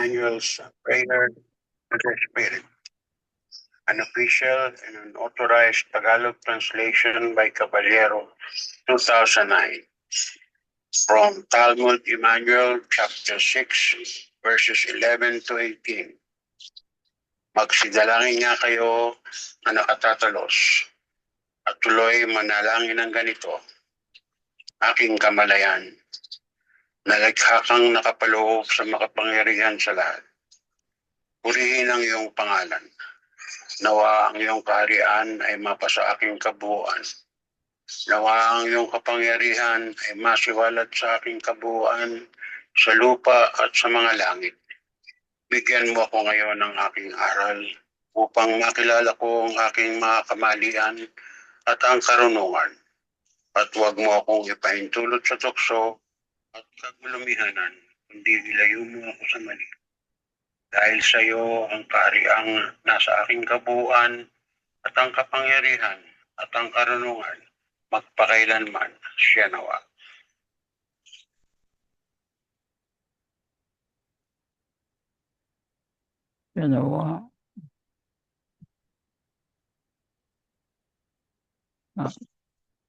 Emmanuel's Prayer to the Spirit, an official and unauthorized Tagalog translation by Caballero, 2009, from Talmud Emmanuel, chapter 6, verses 11 to 18. Magsidalangin nga kayo na nakatatalos at tuloy manalangin ng ganito. Aking kamalayan, nalikha kang nakapaloob sa makapangyarihan sa lahat. Purihin ang iyong pangalan. Nawa ang iyong kaharian ay mapasa aking kabuuan. Nawa ang iyong kapangyarihan ay masiwalat sa aking kabuuan sa lupa at sa mga langit. Bigyan mo ako ngayon ng aking aral upang makilala ko ang aking mga kamalian at ang karunungan. At huwag mo akong ipahintulot sa tukso at kagulumihanan, kundi ilayo mo ako sa mali. Dahil sa iyo ang kahariang nasa aking kabuuan at ang kapangyarihan at ang karunungan, magpakailanman siya nawa.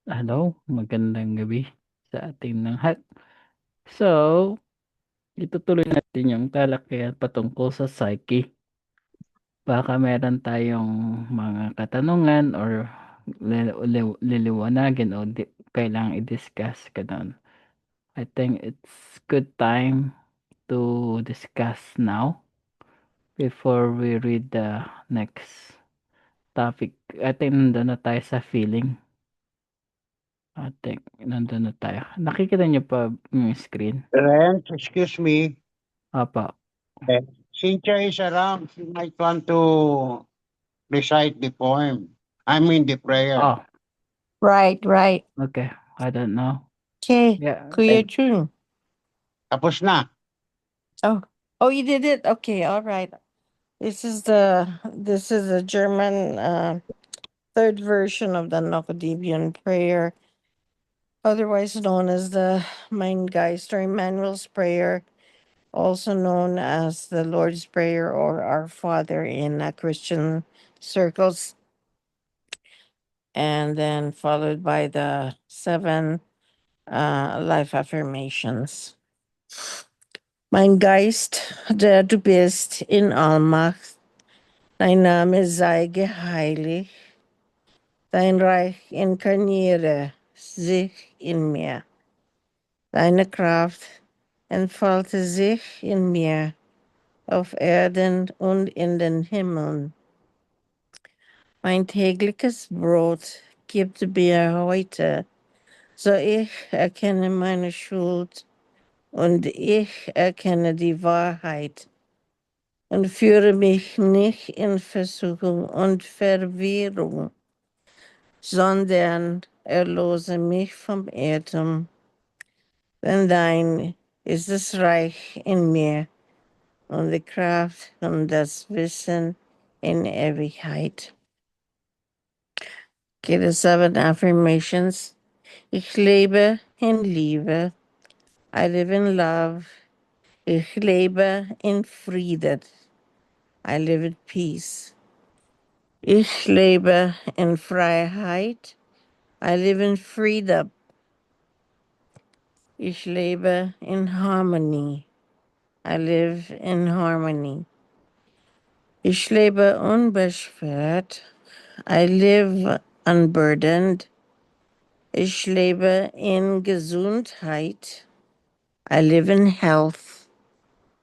Hello, magandang gabi sa ating lahat. So, itutuloy natin yung talakayan patungkol sa psyche. Baka meron tayong mga katanungan or liliwanagin o kailangang i-discuss ganun. I think it's good time to discuss now before we read the next topic. I think nandun na tayo sa feeling. I think nandun na tayo. Nakikita niyo pa yung screen? Renz, excuse me. Apa. Cynthia is around. She might want to recite the poem. I mean the prayer. Oh, Right. okay. I don't know. Okay. Yeah. Kuya Jun. Tapos na. Oh, you did it? Okay, all right. This is a German third version of the Nokodibian prayer, otherwise known as the Mein Geist or Emmanuel's Prayer, also known as the Lord's Prayer or Our Father in Christian circles, and then followed by the 7 life affirmations. Mein Geist, der du bist in Allmacht, dein Name sei geheiligt, dein Reich inkarniere sich in mir, deine Kraft entfalte sich in mir, auf Erden und in den Himmeln. Mein tägliches Brot gib mir heute, so ich erkenne meine Schuld und ich erkenne die Wahrheit. Und führe mich nicht in Versuchung und Verwirrung, sondern erlose mich vom Irrtum. Denn dein ist das Reich in mir und die Kraft und das Wissen in Ewigkeit. Okay, the 7 affirmations. Ich lebe in Liebe. I live in love. Ich lebe in Frieden. I live in peace. Ich lebe in Freiheit. I live in freedom. Ich lebe in harmony. I live in harmony. Ich lebe unbeschwert. I live unburdened. Ich lebe in Gesundheit. I live in health.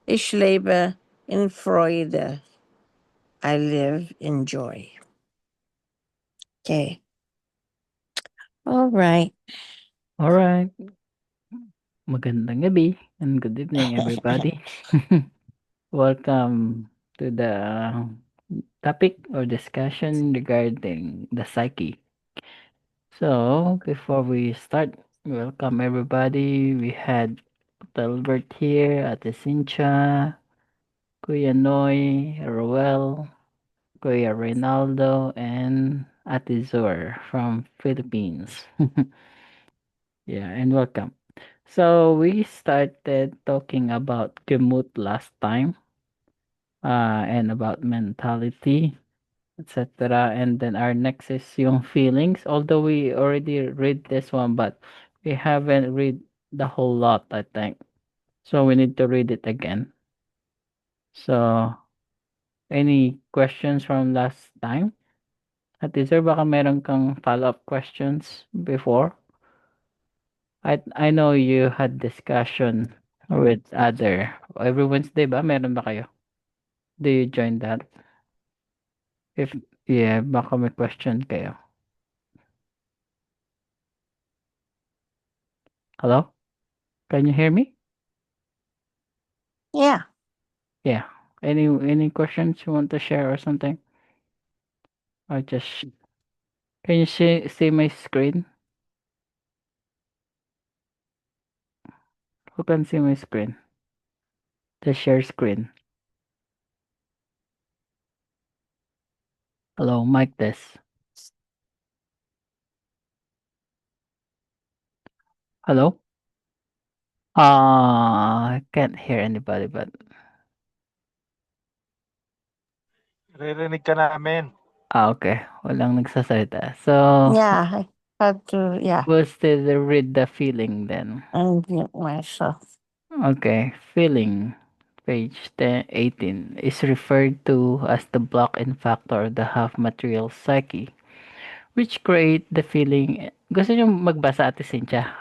Ich lebe in Freude. I live in joy. Okay. All right. Magandang gabi and good evening, everybody. Welcome to the topic or discussion regarding the psyche. So, before we start, welcome everybody. We had Talbert here, Ate Cynthia, Kuya Noy, Roel, Kuya Reynaldo, and Ate Zor from Philippines. Yeah, and welcome. So we started talking about Gemut last time. and about mentality, etc. And then our next is yung feelings. Although we already read this one, but we haven't read the whole lot, I think. So we need to read it again. So, any questions from last time? At sir, baka meron kang follow-up questions before? I know you had discussion with other every Wednesday ba? Meron ba kayo? Do you join that? If yeah, baka may question kayo. Hello? Can you hear me? Yeah. Yeah. Any questions you want to share or something? Or just can you see my screen? Who can see my screen? The share screen. Hello, mic this. Hello? I can't hear anybody but Naririnig ka namin. okay. Walang nagsasalita. So, Yeah, I had to, yeah, we'll still read the feeling then. unmute myself. Okay, feeling. Page 10, 18 is referred to as the block and factor of the half material psyche, which create the feeling. Gusto niyo magbasa, Ate Cynthia?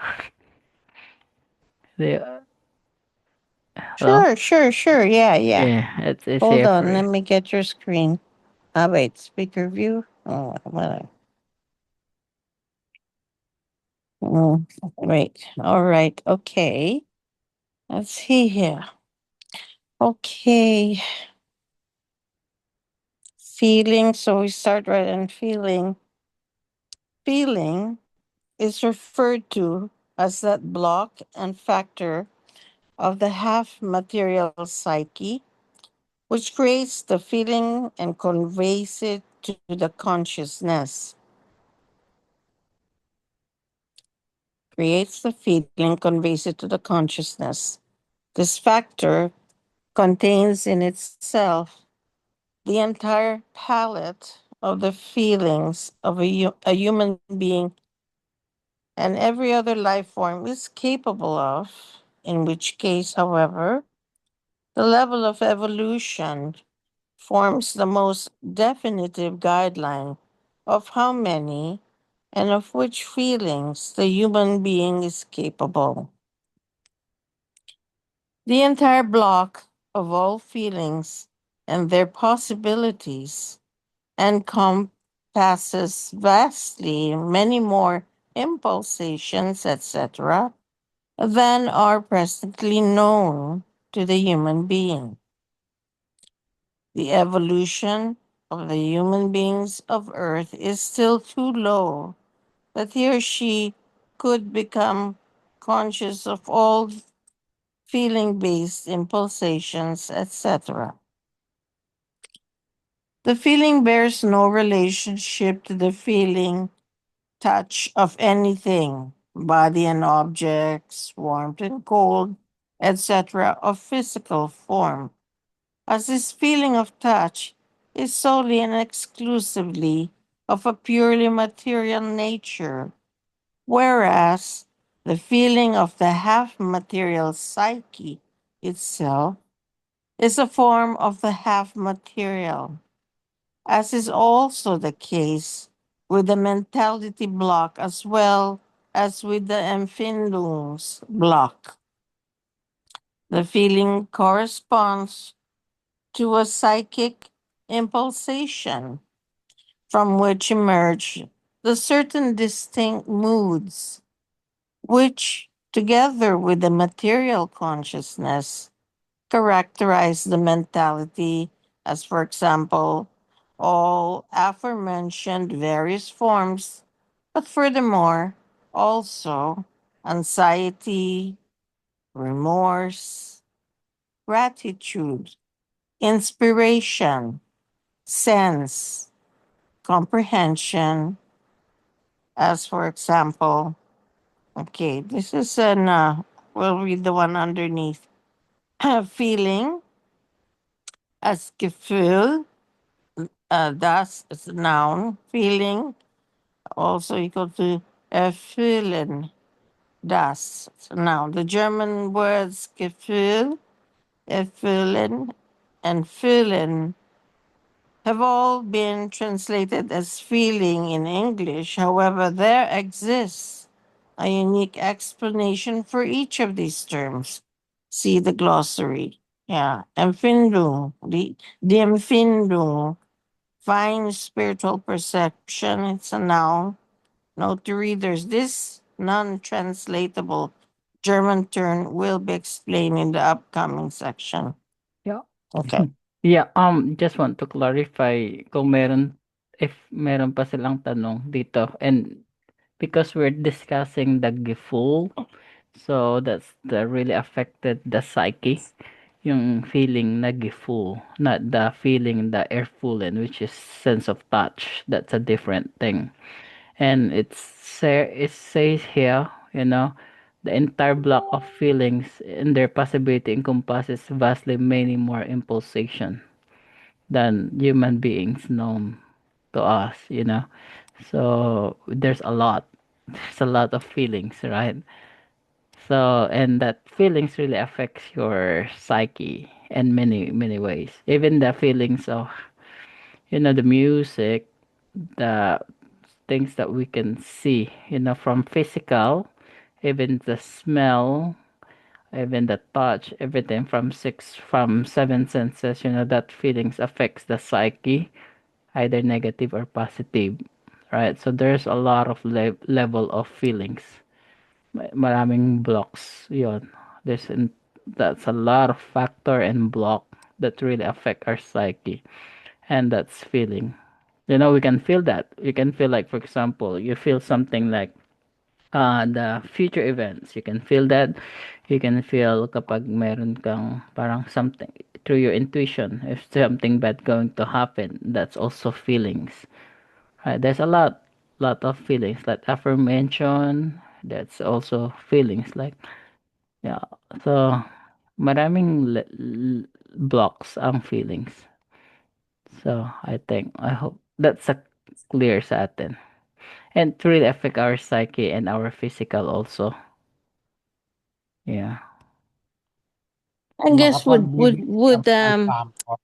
Hello? Sure. Yeah, yeah. Yeah, it's Hold here on, for let me get your screen. Ah, wait, speaker view. Oh, well, wait. All right. Okay. Let's see here. Okay. Feeling. So we start right in feeling. Feeling is referred to as that block and factor of the half material psyche, which creates the feeling and conveys it to the consciousness. Creates the feeling, conveys it to the consciousness. This factor contains in itself the entire palette of the feelings of a human being and every other life form is capable of, in which case, however, the level of evolution forms the most definitive guideline of how many and of which feelings the human being is capable. The entire block of all feelings and their possibilities encompasses vastly many more impulsations, etc., than are presently known to the human being. The evolution of the human beings of Earth is still too low that he or she could become conscious of all feeling based impulsations, etc. The feeling bears no relationship to the feeling touch of anything, body and objects, warmth and cold, etc., of physical form, as this feeling of touch is solely and exclusively of a purely material nature, whereas the feeling of the half material psyche itself is a form of the half material, as is also the case with the mentality block as well as with the Empfindungsblock. The feeling corresponds to a psychic impulsation from which emerge the certain distinct moods, which, together with the material consciousness, characterize the mentality, as, for example, all aforementioned various forms, but furthermore, also anxiety, remorse, gratitude, inspiration, sense, comprehension, as, for example, okay, this is we'll read the one underneath. Feeling as Gefühl, das is a noun, feeling, also equal to fühlen, das, it's a noun. The German words Gefühl, erfüllen, and fühlen have all been translated as feeling in English. However, there exists a unique explanation for each of these terms. See the glossary. Yeah. Empfindung, die Empfindung, fine spiritual perception, it's a noun. Note to readers, this non translatable German term will be explained in the upcoming section. Yeah. Okay. Yeah, just want to clarify kung if meron pa silang tanong dito, and because we're discussing the Gefühl, so that's the really affected the psyche, yung feeling na Gefühl, not the feeling the Erfühlen, which is sense of touch. That's a different thing. And it says here, the entire block of feelings and their possibility encompasses vastly many more impulsation than human beings known to us. So there's a lot of feelings, right? So, and that feelings really affects your psyche in many many ways, even the feelings of the music, the things that we can see, from physical, even the smell, even the touch, everything from seven senses, that feelings affects the psyche, either negative or positive, right? So there's a lot of level of feelings. Maraming blocks yon. That's a lot of factor and block that really affect our psyche, and that's feeling. We can feel that. You can feel, like, for example, you feel something like the future events. You can feel that. You can feel kapag meron kang parang something through your intuition, if something bad going to happen. That's also feelings. Right? There's a lot of feelings, like affirmation. That's also feelings, like, yeah. So maraming blocks ang feelings. So I hope that's a clear sa atin. And it really affect our psyche and our physical also. Yeah. I guess Makapagbibigay ka ba ng sample?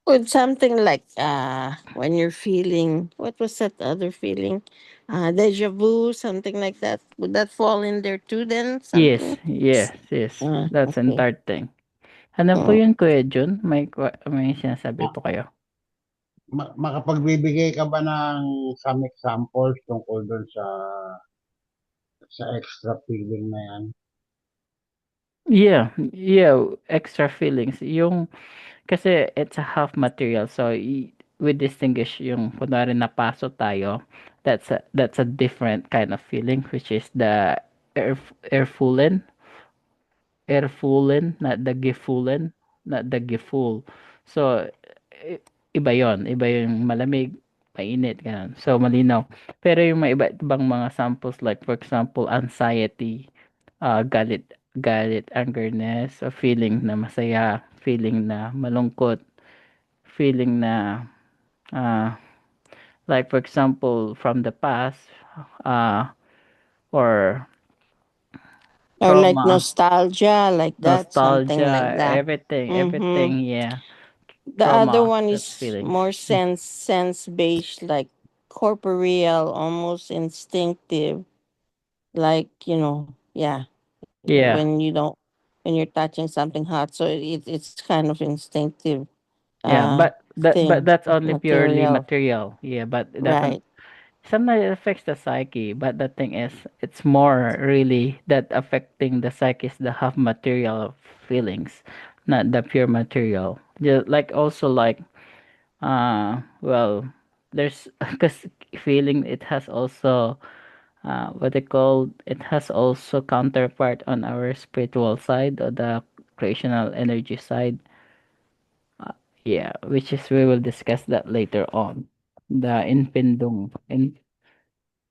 would something like when you're feeling, what was that other feeling? Deja vu, something like that. Would that fall in there too then? Yes, Something? yes. That's Okay. entire thing. Ano po Mm. yun, Kuya Jun? May sinasabi po kayo? Makapagbibigay ka ba ng some examples tungkol doon sa extra feeling na yan? Yeah, extra feelings. Kasi it's a half material, so we distinguish yung kunwari napaso tayo, that's a different kind of feeling, which is the air airfullen, airfullen, not the gifullen, not the giful. So iba yon, iba yung malamig, mainit, ganun. So malinaw. Pero yung mga iba ibang mga samples, like for example anxiety, galit, angerness, o feeling na masaya, feeling na malungkot, feeling na uh, like for example from the past, uh, or Or like trauma, nostalgia, like that, something like nostalgia, that. everything, yeah. The other Trauma, one that's is feelings. more sense based, like corporeal, almost instinctive, like yeah. Yeah, When you're touching something hot, so it's kind of instinctive yeah, but thing, that's only purely material, material. Yeah, but it doesn't. right? Sometimes it affects the psyche, but the thing is, it's more really that affecting the psyche is the half material feelings, not the pure material. Just like also like well, there's because feeling, it has also what they call, it has also counterpart on our spiritual side, or the creational energy side. Yeah, which is, we will discuss that later on. The Inpindung.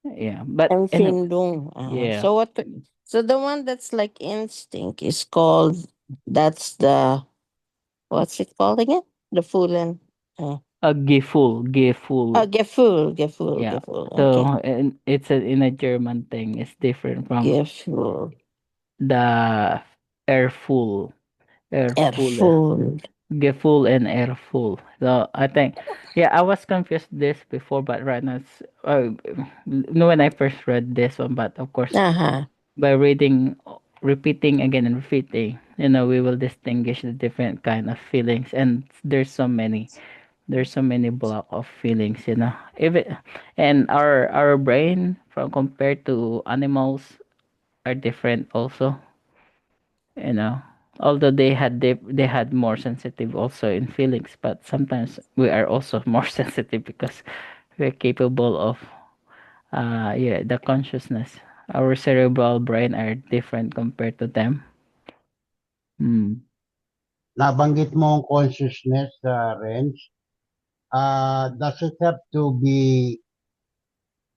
Yeah, but anyway, Empfindung. yeah. So the one that's like instinct is called, that's the What's it called again? The Fulen. Gefühl, Gefühl. Gefühl, Yeah. Gefühl. Okay. So and it's in a German thing. It's different from Gefühl. the Erful, Erful, Erfüll. Gefühl and Erful. So I think, yeah, I was confused this before, but right now it's when I first read this one, but of course Uh-huh. by reading, repeating again and repeating, we will distinguish the different kind of feelings, and there's so many block of feelings, even, and our brain from compared to animals are different also, you know although they had more sensitive also in feelings, but sometimes we are also more sensitive because we're capable of yeah, the consciousness, our cerebral brain are different compared to them. Mm. Nabanggit mo ang consciousness, Renz. Does it have to be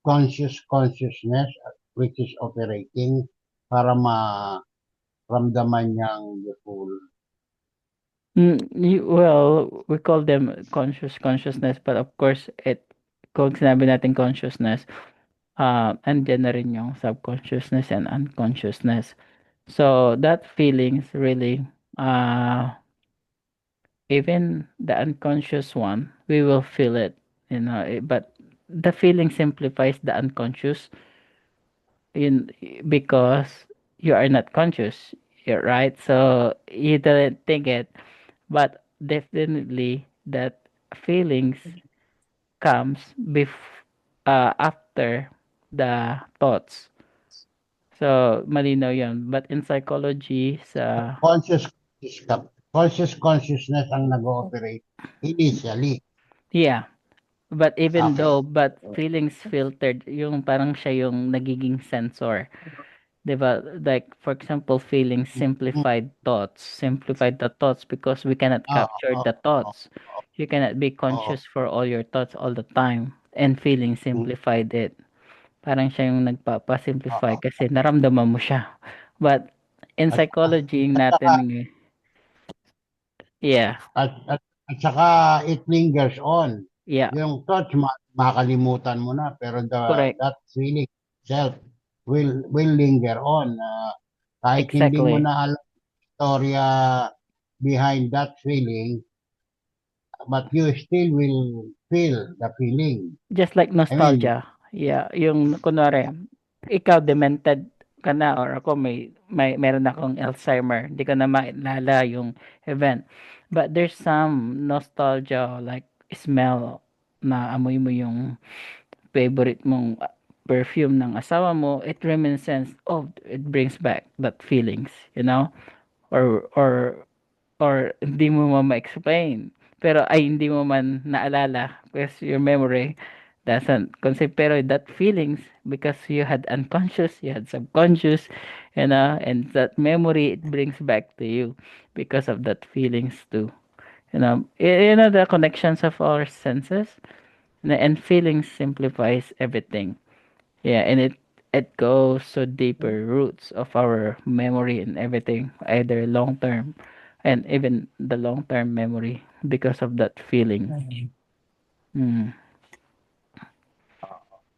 consciousness which is operating para maramdaman niyang full? Well, we call them consciousness, but of course, kung sinabi natin consciousness, andyan na rin yung subconsciousness and unconsciousness. So, that feelings really, even the unconscious one, we will feel it, but the feeling simplifies the unconscious in because you are not conscious, you're right? So, you don't think it, but definitely that feelings comes after the thoughts. So, malinaw yun. But in psychology, Conscious conscious consciousness ang nag-ooperate initially. yeah. But even Okay. though, but feelings filtered, yung parang siya yung nagiging sensor. 'Di ba? Like, for example, feelings simplified the thoughts because we cannot Oo, capture oo, the oo, thoughts. You cannot be oo. conscious for all your thoughts all the time. And feeling simplified it. Parang siya yung Oo. nagpapa-simplify kasi naramdaman mo siya. But in At, psychology yung at saka, natin, yeah, at saka it lingers on. yeah, Yung thoughts, makalimutan mo na, pero correct, that feeling itself will linger on. Kahit hindi mo exactly. na alam storya behind that feeling, but you still will feel the feeling. Just like I mean, nostalgia. Yeah, yung kunwari, ikaw demented ka na or ako meron akong Alzheimer. Hindi ko na maalala yung event. But there's some nostalgia like smell na amoy mo yung favorite mong perfume ng asawa mo, it reminiscence of it brings back that feelings, or hindi mo ma-explain. Pero ay hindi mo man naalala because your memory doesn't concept, pero that feelings because you had unconscious, you had subconscious, and that memory it brings back to you because of that feelings too. The connections of our senses, and feelings simplifies everything. Yeah, and it goes so deeper roots of our memory and everything, either long term and even the long term memory because of that feeling. Mm.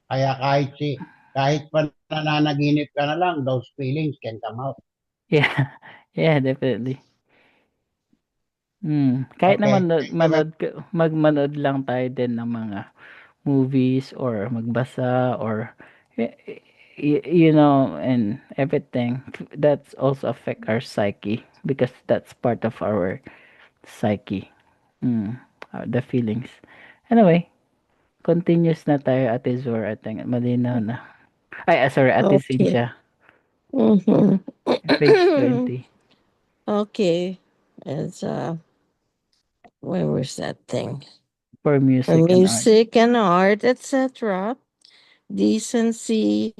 kaya kahit pa nananaginip ka na lang, those feelings can come out. Yeah. Yeah, definitely. Kahit Okay. naman Thank you very magmanood lang tayo din ng mga movies or magbasa or and everything that's also affect our psyche because that's part of our psyche. The feelings. Anyway, continuous na tayo, Ate Zor. I think malinaw na. Ay, sorry, Ate Okay. Cynthia. Page Mm-hmm. 20 Okay. It's where was that thing? for For music and art. music and art, etc. Decency,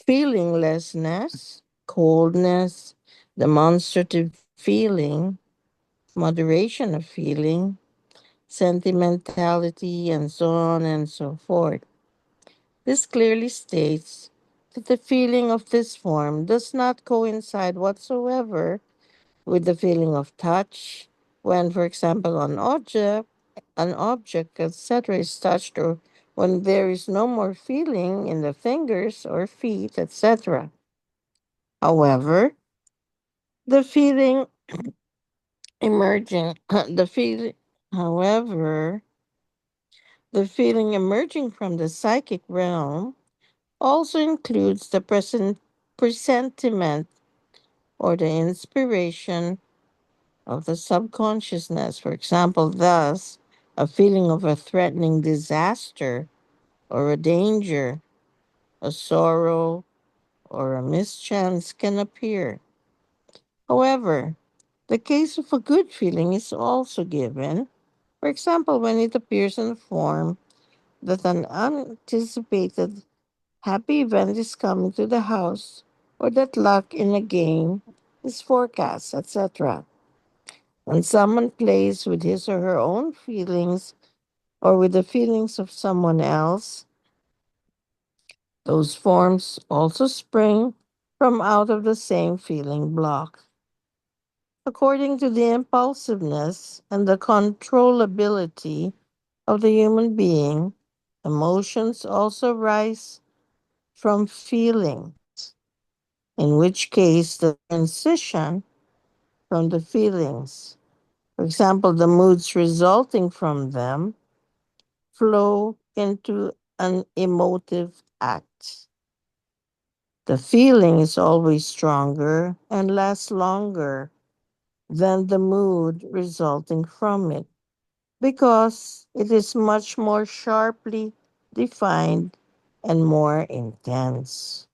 feelinglessness, coldness, demonstrative feeling, moderation of feeling, sentimentality, and so on and so forth. This clearly states that the feeling of this form does not coincide whatsoever with the feeling of touch, when, for example, an object, etc., is touched, or when there is no more feeling in the fingers or feet, etc. However, the feeling emerging, the feeling, however, the feeling emerging from the psychic realm also includes the presentiment or the inspiration of the subconsciousness. For example, thus, a feeling of a threatening disaster or a danger, a sorrow, or a mischance can appear. However, the case of a good feeling is also given. For example, when it appears in a form that an unanticipated happy event is coming to the house, or that luck in a game is forecast, etc. When someone plays with his or her own feelings or with the feelings of someone else, those forms also spring from out of the same feeling block. According to the impulsiveness and the controllability of the human being, emotions also rise from feelings, in which case the transition from the feelings, for example, the moods resulting from them, flow into an emotive act. The feeling is always stronger and lasts longer than the mood resulting from it because it is much more sharply defined and more intense.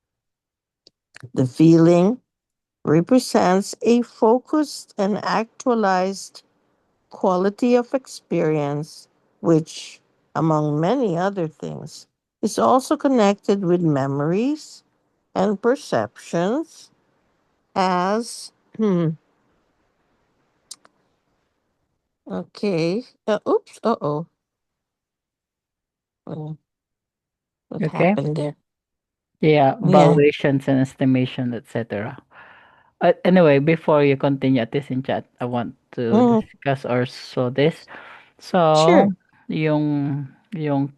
The feeling represents a focused and actualized quality of experience, which, among many other things, is also connected with memories and perceptions as, okay, oops, uh, what Okay. happened there? Yeah, Yeah, valuations and estimation, etc. Anyway, before you continue at this in chat, I want to mm, discuss also this. So, sure, yung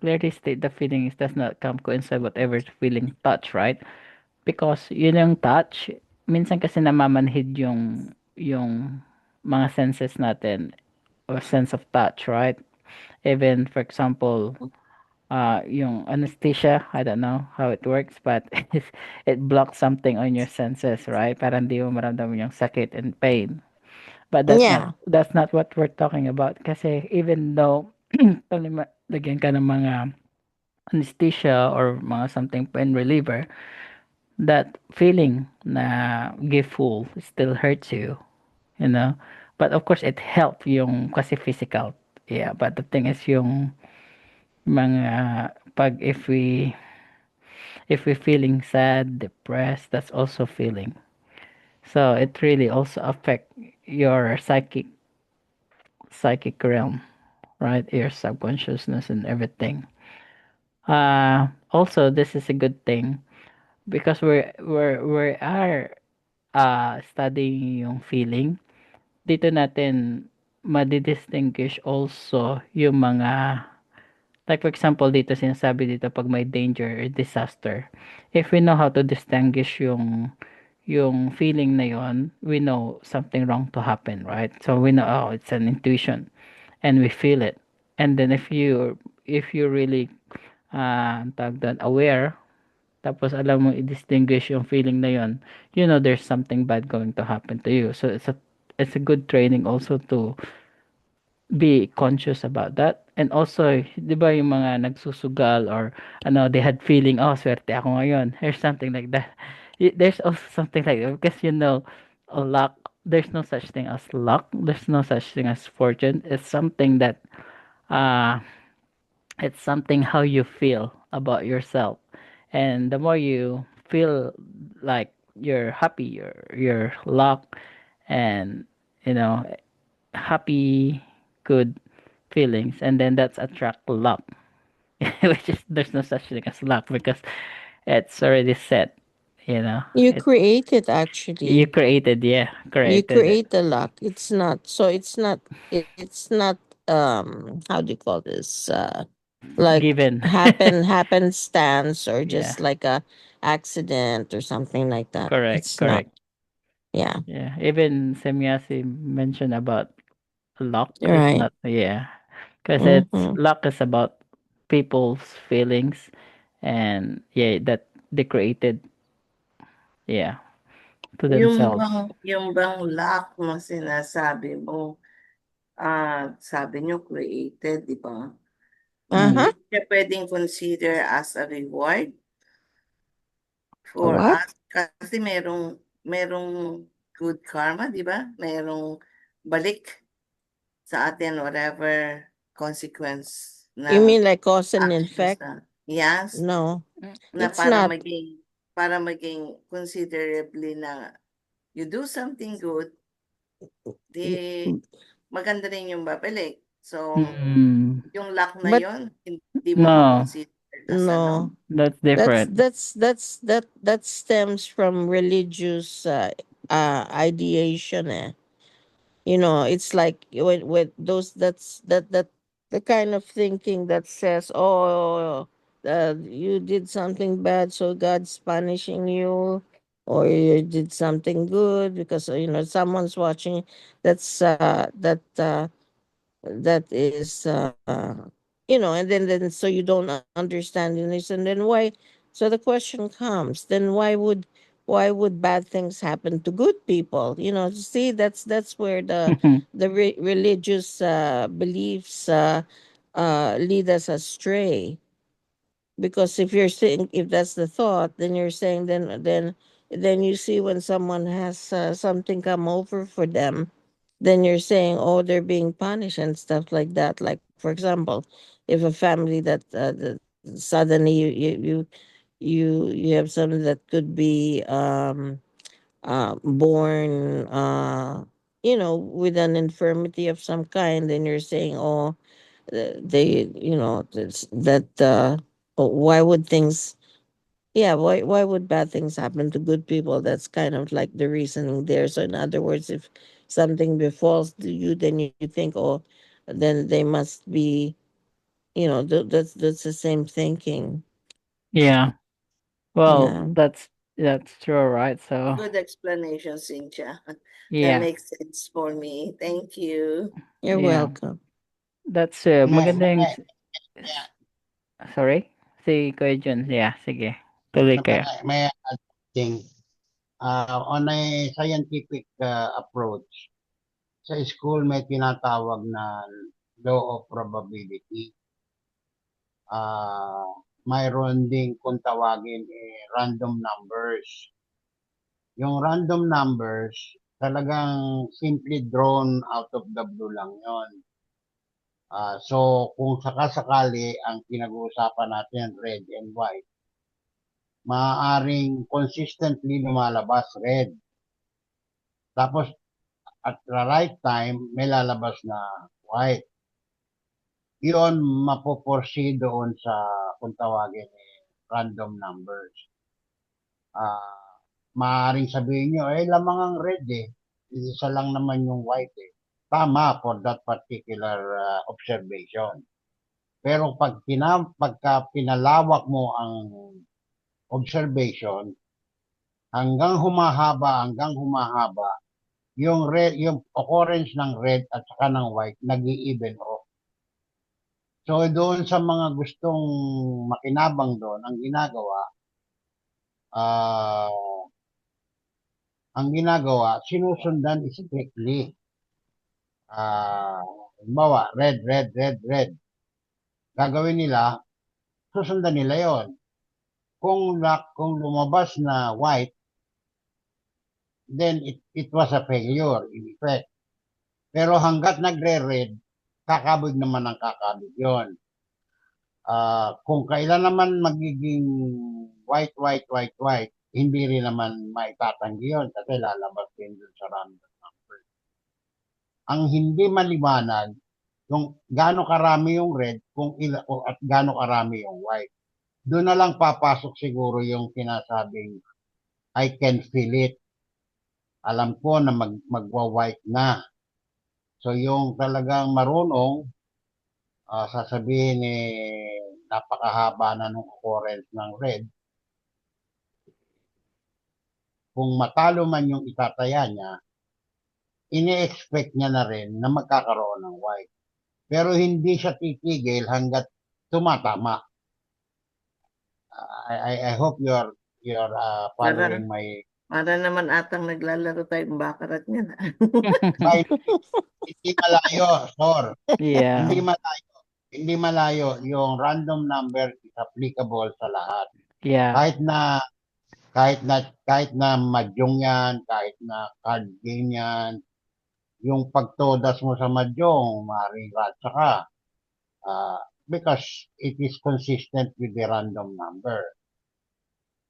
clearly state the feelings does not come coincide whatever feeling touch, right? Because yun yung touch, minsan kasi namamanhid yung mga senses natin or sense of touch, right? Even for example, yung anesthesia, I don't know how it works, but it blocks something on your senses, right? Parang di mo maramdaman yung sakit and pain. But yeah, that's not what we're talking about. Kasi even though lagyan ka ng mga anesthesia or mga something pain reliever, that feeling na giful still hurts you, you know. But of course, it helps yung kasi physical. Yeah, but the thing is yung mga pag if we feeling sad, depressed, that's also feeling. So it really also affect your psychic realm, right? Your subconsciousness and everything. Also, this is a good thing because we are studying yung feeling. Dito natin madidistinguish also yung mga like for example dito sinasabi dito pag may danger or disaster. If we know how to distinguish yung feeling na yon, we know something wrong to happen, right? So we know, oh, it's an intuition and we feel it. And then if you really tawag doon, aware, tapos alam mo i-distinguish yung feeling na yon, you know there's something bad going to happen to you. So it's a good training also to be conscious about that. And also, 'di ba yung mga nagsusugal or ano, they had feeling, oh, swerte ako ngayon. There's something like that. There's also something like that because luck, there's no such thing as luck. There's no such thing as fortune. Uh it's something how you feel about yourself. And the more you feel like you're happy, your luck and you know happy, good feelings, and then that's attract luck, which is there's no such thing as luck because it's already set. You know, You it create it you actually. created, yeah, You created it. create the luck. It's not so it's not how do you call this? Like Given. happenstance or Yeah, just like a accident or something like that. correct, It's not. correct. Yeah. Yeah, even Semyasi mentioned about luck is Right. not, yeah, because it's Mm-hmm. luck is about people's feelings, and yeah, that they created, yeah, to themselves. Yung bang luck na sinasabi mo, sabi niyo created, di ba? Mm. Uh-huh. Hindi siya pwedeng consider as a reward A for what? us kasi merong good karma, di ba? Merong balik sa atin whatever consequence You ng mean like cause and actions effect? na. Yes, No. na It's not. para maging considerably na you do something good, y- di maganda rin yung babalik. So, Mm. yung luck na But yon hindi mo No, ma-consider as no. that's different. That stems from religious ideation. You know, it's like with those that the kind of thinking that says, oh, you did something bad, so God's punishing you, or you did something good because someone's watching. That is and then so you don't understand this, and then why. So the question comes, then why would bad things happen to good people? See, that's where the religious beliefs lead us astray. Because if you're saying, if that's the thought, then you're saying, then you see when someone has something come over for them, then you're saying, oh, they're being punished and stuff like that. Like, for example, if a family that suddenly you have something that could be born with an infirmity of some kind, then you're saying, oh, they that why would things yeah, why would bad things happen to good people? That's kind of like the reasoning there. So in other words, if something befalls to you, then you think, oh, then they must be, that's the same thinking. Yeah. Well, Yeah. that's true, right? So good explanation, Cynthia. That yeah, makes sense for me. Thank you. You're yeah. welcome. That's May, magandang may, sorry? Si Kuya Jun. Yeah, sige. Tuloy kayo. may thing. On a scientific approach, sa school may tinatawag na law of probability. Mayroon ding kung tawagin random numbers. Yung random numbers, talagang simply drawn out of the blue lang yon. So, kung sakasakali ang pinag-uusapan natin red and white, maaaring consistently lumalabas red. Tapos, at the right time, may lalabas na white. Yun, mapoporsi doon sa, kung tawagin, random numbers. Maaaring sabihin nyo, lamang ang red isa lang naman yung white Tama for that particular observation. Pero pagka pinalawak mo ang observation, hanggang humahaba, yung red, yung occurrence ng red at saka ng white, nag-i-even off. So doon sa mga gustong makinabang doon, ang ginagawa, sinusundan strictly. Halimbawa, red, red, red, red. Gagawin nila, susundan nila yon. Kung lumabas na white, then it was a failure in effect. Pero hanggat nagre-red, kakabig naman ang kakabig yon. Kung kailan naman magiging white, white, white, white, hindi rin naman maitatanggi yun kasi lalabas din dun sa random number. Ang hindi maliwanag, kung gaano karami yung red at gaano karami yung white. Doon na lang papasok siguro yung sinasabing I can feel it. Alam ko na magwa-white na. So yung talagang marunong, sasabihin napakahaba na nung occurrence ng red. Kung matalo man yung itataya niya, ini-expect niya na rin na magkakaroon ng white. Pero hindi siya titigil hanggat tumatama. I hope you're following my... Para naman atang naglalaro tayong bakarat niyan. By, hindi malayo, Sor. Yeah. Hindi malayo. Yung random number is applicable sa lahat. Yeah. Kahit na mahjong yan, kahit na card game yan, yung pagtodas mo sa mahjong, maaaring ratsa ka. Because it is consistent with the random number.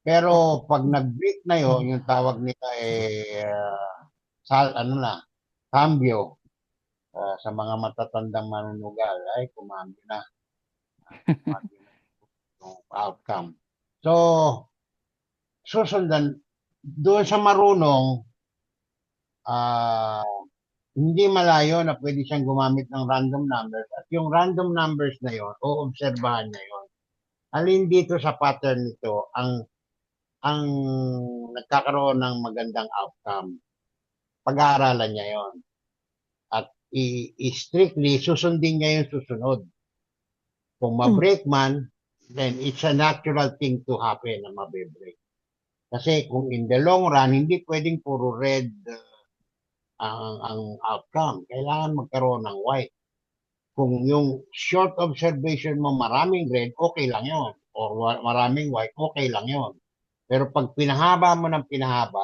Pero pag nag-break na yun, yung tawag nila cambio. Sa mga matatandang manunugal, ay kumambyo na. Kumambyo na yung outcome. So, susundan, doon sa marunong, hindi malayo na pwede siyang gumamit ng random numbers. At yung random numbers na yon, oobserbahan niya yon. Alin dito sa pattern nito ang nagkakaroon ng magandang outcome. Pag-aaralan niya yon. At strictly susundin niya yung susunod. Kung ma-break man, then it's a natural thing to happen na mabe-break. Kasi kung in the long run, hindi pwedeng puro red ang outcome. Kailangan magkaroon ng white. Kung yung short observation mo maraming red, okay lang yon. Or maraming white, okay lang yon. Pero pag pinahaba mo ng pinahaba,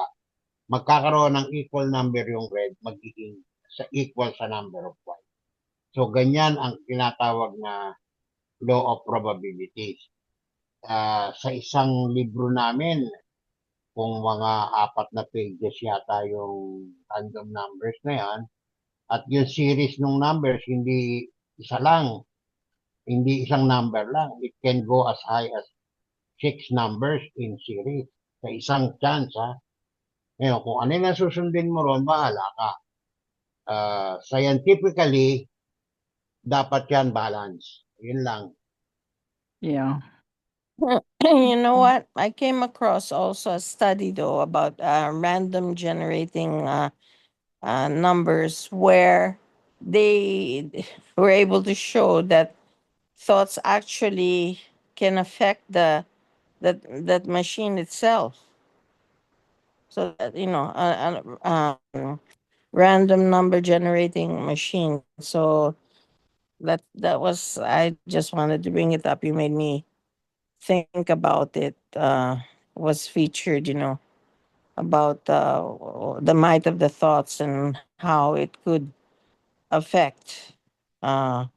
magkakaroon ng equal number yung red, magiging equal sa number of white. So, ganyan ang tinatawag na law of probabilities. Sa isang libro namin, kung mga 4 na pages yata yung random numbers na yan, at yung series ng numbers, hindi isang number lang. It can go as high as 6 numbers in series. Sa isang chance, ha? Ngayon, kung ano na susundin mo ron, bahala ka. Scientifically, dapat yan balance. Yun lang. Yeah. You know what? I came across also a study though about random generating numbers where they were able to show that thoughts actually can affect that machine itself. So that random number generating machine. So that was, I just wanted to bring it up. You made me think about it. Was featured, about the might of the thoughts and how it could affect something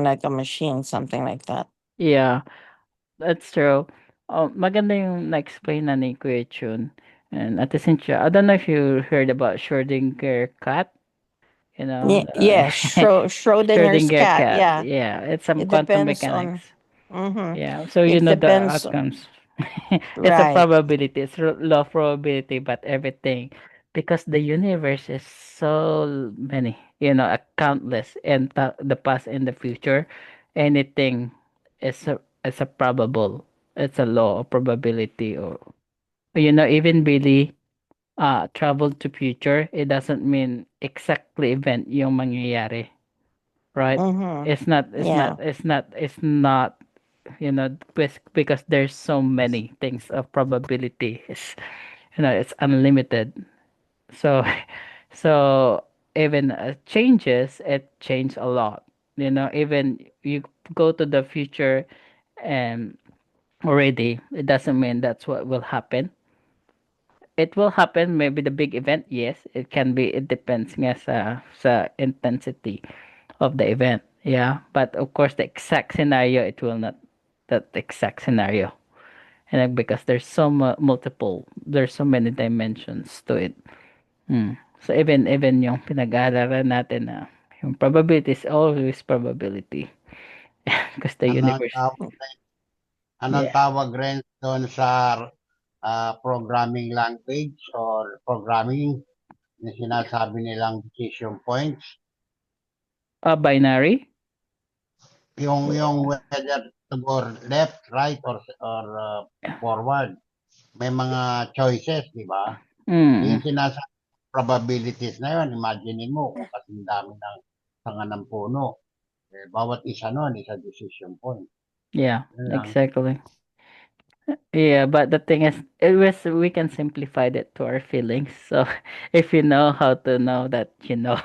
like a machine, something like that. Yeah. That's true. Maganda yung na-explain na ni Kuya Chun. And at the same time, I don't know if you heard about Schrödinger cat. Yes, Schrodinger's Schrödinger cat. cat. Yeah, Yeah, it's some it quantum depends mechanics. on. Yeah, so It the depends. outcomes. It's a Right. probability. It's law of probability, but everything, because the universe is so many, countless, and the past and the future, anything is a probable. It's a law of probability, or even Billy travel to future. It doesn't mean exactly event yung mangyayari, right? Mm-hmm. It's not. Yeah. It's not. Because there's so many things of probability. It's unlimited. So, so even changes, it changed a lot. Even you go to the future, and already it doesn't mean that's what will happen. It will happen, maybe the big event, yes. It can be, it depends nga sa intensity of the event. Yeah. But of course, the exact scenario, it will not that exact scenario. And because there's there's so many dimensions to it. So even yung pinag-aaralan natin na yung probability is always probability. Because the Anong universe. tawag, anong Yeah. tawag rin doon sa programming language or programming na sinasabi nilang decision points. Binary? Yung whether to go left, right, or forward. May mga choices, di ba? Yung Mm. sinasabi probabilities na yun, imaginein mo kung kasing dami ng sanga ng puno. Bawat isa nun is a decision point. Yeah, Yun lang. exactly. Yeah, but the thing is, we can simplify that to our feelings. So if you know how to know that you know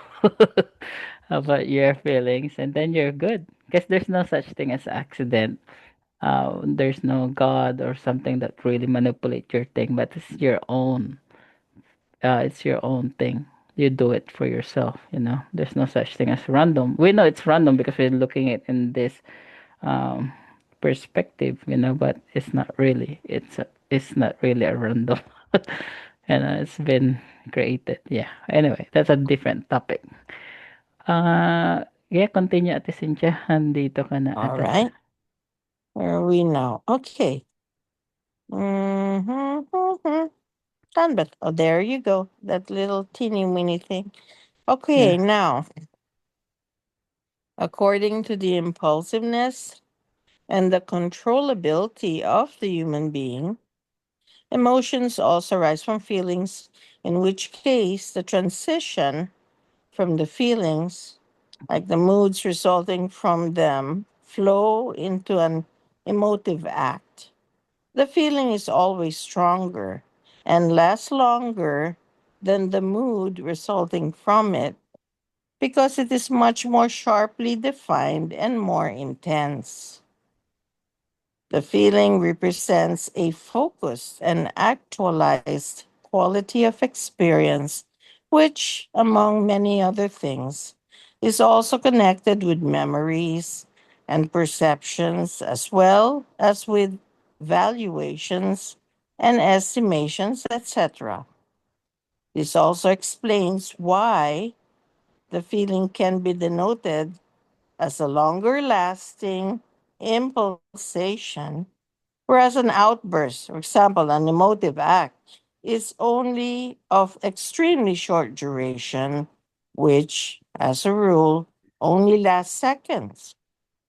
about your feelings, and then you're good. Because there's no such thing as accident. There's no God or something that really manipulate your thing, but it's your own. It's your own thing. You do it for yourself. There's no such thing as random. We know it's random because we're looking at in this um, perspective, but it's not really. It's not really a random. It's been created. Yeah. Anyway, that's a different topic. Yeah, continue, Ate Cynthia. Andito ka na All ata. right. Where are we now? Okay. Mm-hmm. Done, but oh, there you go. That little teeny weeny thing. Okay, Yeah. now, according to the impulsiveness and the controllability of the human being, emotions also arise from feelings, in which case the transition from the feelings, like the moods resulting from them, flow into an emotive act. The feeling is always stronger and lasts longer than the mood resulting from it because it is much more sharply defined and more intense. The feeling represents a focused and actualized quality of experience, which, among many other things, is also connected with memories and perceptions, as well as with valuations and estimations, etc. This also explains why the feeling can be denoted as a longer lasting impulsation, whereas an outburst, for example, an emotive act, is only of extremely short duration, which, as a rule, only lasts seconds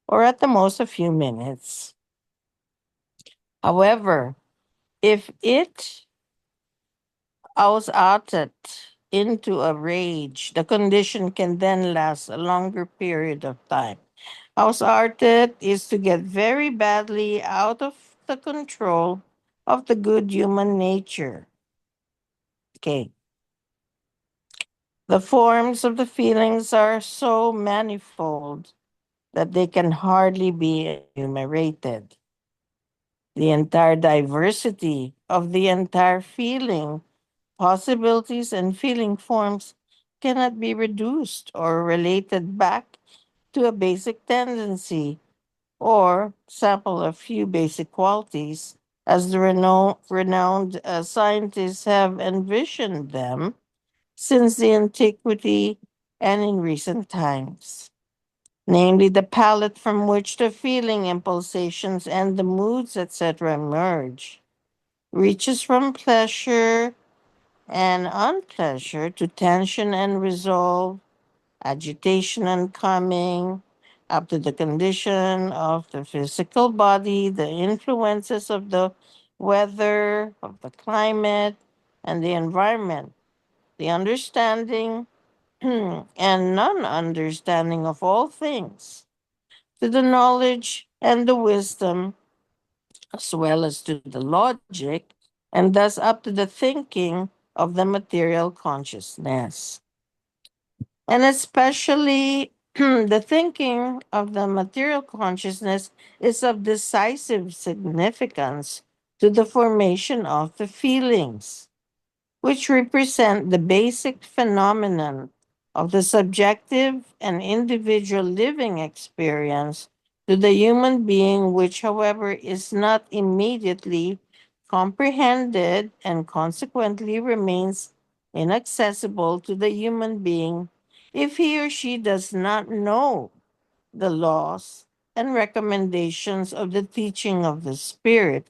or at the most a few minutes. However, if it outarted into a rage, the condition can then last a longer period of time. Outarted is to get very badly out of the control of the good human nature. Okay. The forms of the feelings are so manifold that they can hardly be enumerated. The entire diversity of the entire feeling, possibilities, and feeling forms cannot be reduced or related back to a basic tendency or sample a few basic qualities as the renowned scientists have envisioned them since the antiquity and in recent times. Namely, the palette from which the feeling impulsations and the moods, etc., emerge, reaches from pleasure and unpleasure to tension and resolve, agitation and calming, up to the condition of the physical body, the influences of the weather, of the climate, and the environment, the understanding and non understanding of all things, to the knowledge and the wisdom, as well as to the logic, and thus up to the thinking of the material consciousness. And especially the thinking of the material consciousness is of decisive significance to the formation of the feelings, which represent the basic phenomenon of the subjective and individual living experience to the human being, which, however, is not immediately comprehended and consequently remains inaccessible to the human being if he or she does not know the laws and recommendations of the teaching of the Spirit,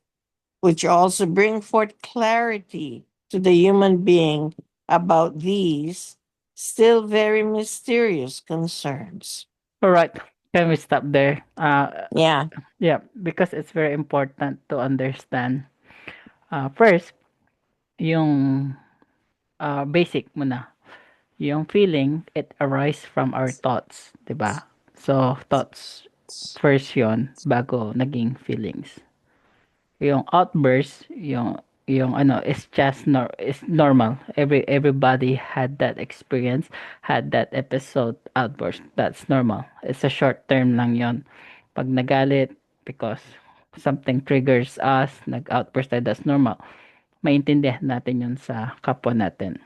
which also bring forth clarity to the human being about these still very mysterious concerns. All right. Can we stop there? Yeah. Yeah, because it's very important to understand. First, yung basic muna. Yung feeling, it arise from our thoughts, 'di ba? So, thoughts first yon bago naging feelings. Yung outburst, yung ano, is just is normal. Everybody had that experience, had that episode outburst. That's normal. It's a short term lang yon. Pag nagalit because something triggers us, nag-outburst tayo, that's normal. Maintindihan natin yun sa kapwa natin.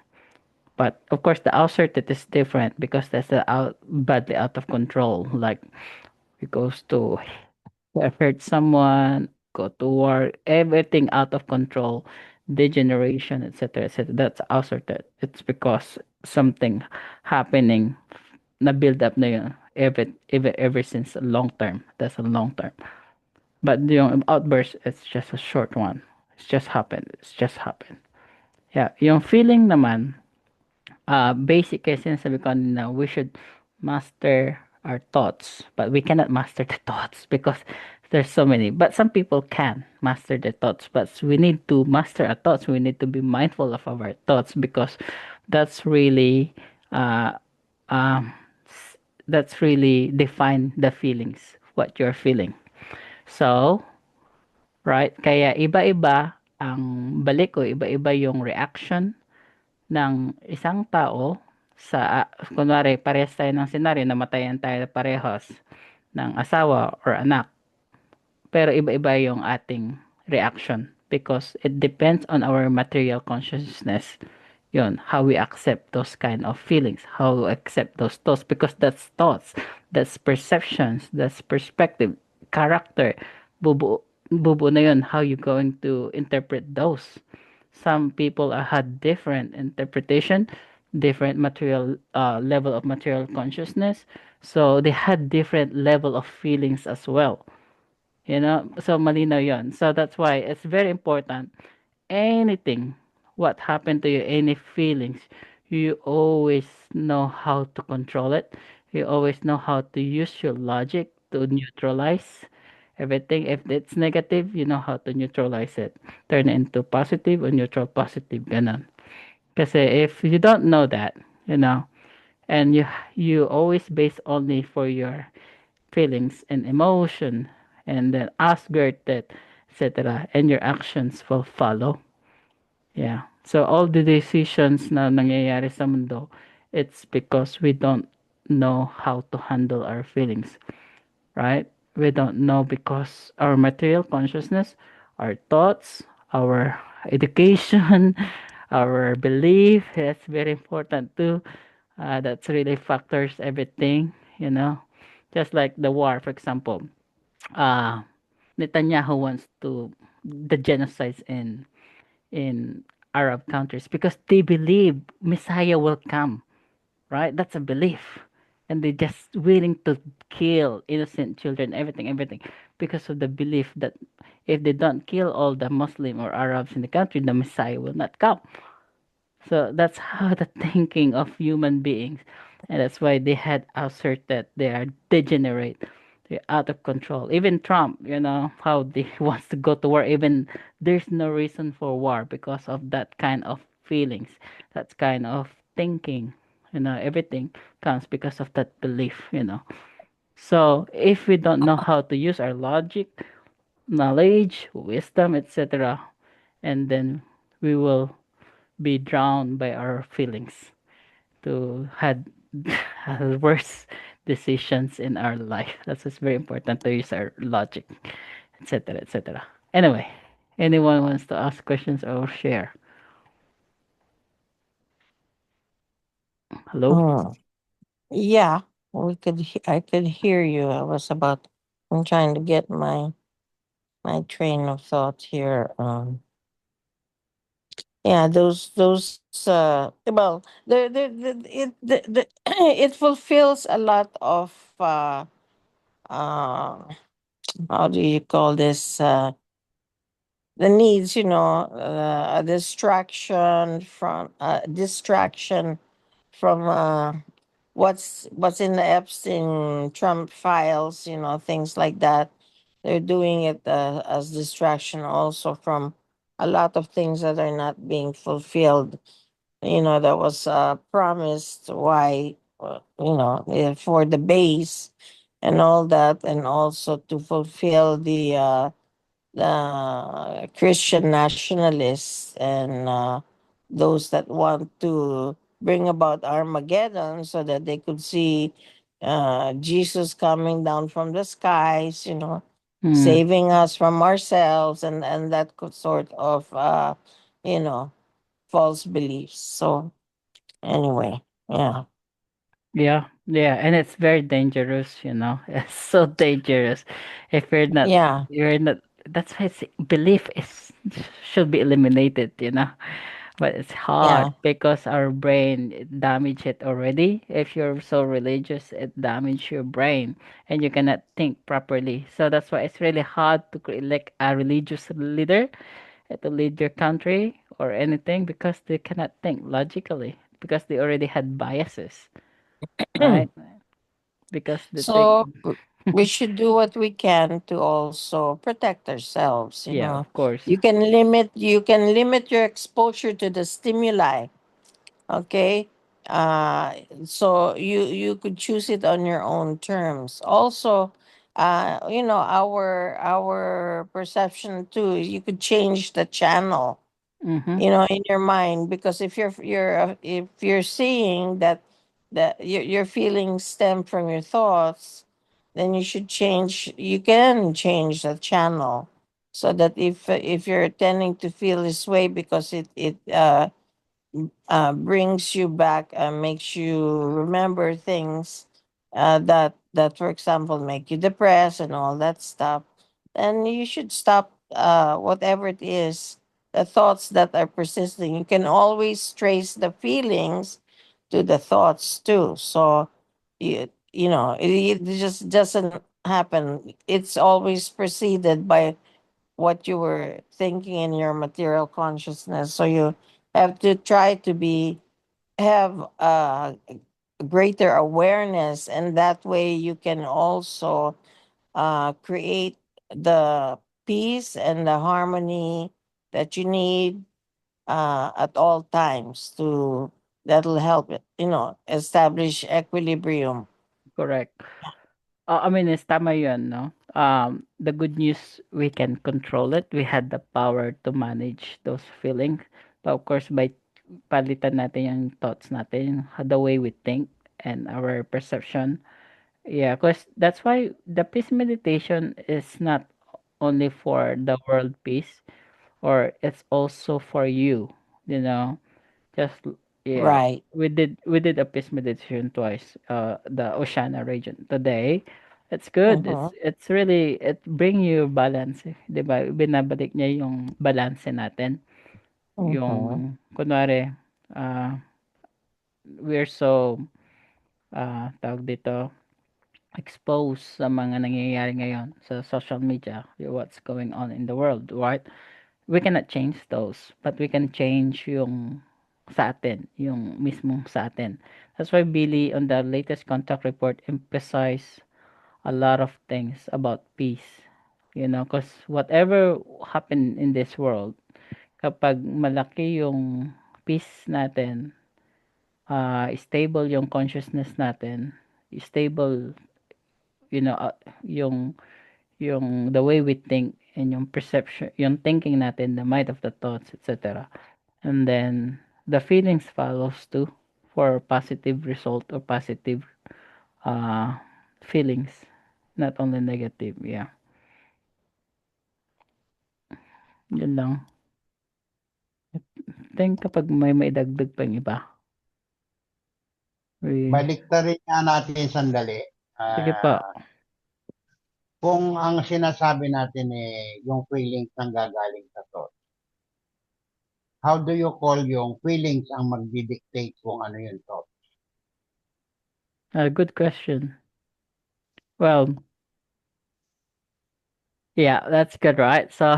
But of course, the asserted is different because that's badly out of control. Like it goes to hurt someone, go to war, everything out of control, degeneration, etc., etc. That's asserted. It's because something happening na build up na yun ever since long term. That's a long term. But yung outburst, it's just a short one. It's just happened. It's just happened. Yeah, yung feeling naman, basic kasi sinasabi ko kanina, we should master our thoughts, but we cannot master the thoughts because there's so many. But some people can master the thoughts, but we need to master our thoughts. We need to be mindful of our thoughts because that's really, uh, um, that's really define the feelings, what you're feeling. So, right? Kaya iba-iba ang balik ko, iba-iba yung reaction ng isang tao sa kunwari parehas tayo ng senaryo, namatayan tayo parehas ng asawa or anak, pero iba-iba yung ating reaction because it depends on our material consciousness. Yun, how we accept those kind of feelings, how we accept those thoughts, because that's thoughts, that's perceptions, that's perspective, character. Bubu na yun, how you going to interpret those. Some people had different interpretation, different material level of material consciousness, so they had different level of feelings as well. So malinaw yon. So that's why it's very important. Anything, what happened to you, any feelings, you always know how to control it. You always know how to use your logic to neutralize everything. If it's negative, you know how to neutralize it. Turn it into positive or neutral positive. Ganun. Kasi if you don't know that, and you always base only for your feelings and emotion and then ask that, etc., and your actions will follow. Yeah. So all the decisions na nangyayari sa mundo, it's because we don't know how to handle our feelings, right? We don't know because our material consciousness, our thoughts, our education, our belief, that's very important too. That's really factors everything. Just like the war, for example. Uh, Netanyahu wants to the genocide in Arab countries because they believe Messiah will come, right? That's a belief. And they're just willing to kill innocent children, everything, because of the belief that if they don't kill all the Muslim or Arabs in the country, the Messiah will not come. So that's how the thinking of human beings, and that's why they had asserted they are degenerate, they're out of control. Even Trump, how they wants to go to war. Even there's no reason for war because of that kind of feelings, that kind of thinking. Everything comes because of that belief. So if we don't know how to use our logic, knowledge, wisdom, etc., and then we will be drowned by our feelings to had worse decisions in our life. That's just very important to use our logic, etc., etc. Anyway, anyone wants to ask questions or share? Hello. Hmm. Yeah, I could hear you. I'm trying to get my train of thought here. Yeah, those well, it fulfills a lot of uh how do you call this, the needs, a distraction from what's in the Epstein Trump files, things like that. They're doing it as distraction also from a lot of things that are not being fulfilled. That was promised why, for the base and all that, and also to fulfill the Christian nationalists and those that want to bring about Armageddon so that they could see Jesus coming down from the skies, Mm, saving us from ourselves, and that sort of you know false beliefs. So anyway, yeah, yeah, and it's very dangerous. It's so dangerous. If yeah, you're not. That's why belief is should be eliminated. But it's hard yeah. because our brain it damage it already. If you're so religious, it damage your brain and you cannot think properly. So that's why it's really hard to elect a religious leader to lead your country or anything because they cannot think logically because they already had biases, right? Because the thing, So we should do what we can to also protect ourselves. yeah, of course, You can limit your exposure to the stimuli. Okay. So you could choose it on your own terms. Also, our perception too. You could change the channel, mm-hmm, in your mind, because if you're seeing that your feelings stem from your thoughts, then you can change the channel, so that if you're tending to feel this way because it brings you back and makes you remember things that, for example, make you depressed and all that stuff, then you should stop whatever it is, the thoughts that are persisting. You can always trace the feelings to the thoughts too. So it just doesn't happen. It's always preceded by what you were thinking in your material consciousness. So you have to try to have greater awareness, and that way you can also create the peace and the harmony that you need at all times to that'll help it, establish equilibrium. correct. I mean, it's tama yun, no? The good news, we can control it. We had the power to manage those feelings. But of course, by palitan natin yung thoughts natin, the way we think and our perception. Yeah, because that's why the peace meditation is not only for the world peace, or it's also for you. Just yeah, Right. we did a peace meditation twice. The Oceania region today. It's good. Mm-hmm. It's really it bring you balance, 'di ba? Binabalik niya yung balance natin. Mm-hmm. Yung kunwari we're so tawag dito exposed sa mga nangyayari ngayon sa social media, what's going on in the world, right? We cannot change those, but we can change yung sa atin, yung mismong sa atin. That's why Billy on the latest contact report emphasize a lot of things about peace. Because whatever happen in this world, kapag malaki yung peace natin, stable yung consciousness natin, stable, yung the way we think and yung perception, yung thinking natin, the mind of the thoughts, etc. And then the feelings follows too for positive result or positive uh feelings, not only negative. Yeah, yun lang. Think kapag may maidagdag pang iba, we Baliktarin nga natin sandali. sige pa. Kung ang sinasabi natin yung feelings ang gagaling sa thought, how do you call yung feelings ang magdidictate kung ano yung thought? Good question. Well, Yeah, that's good, right? So,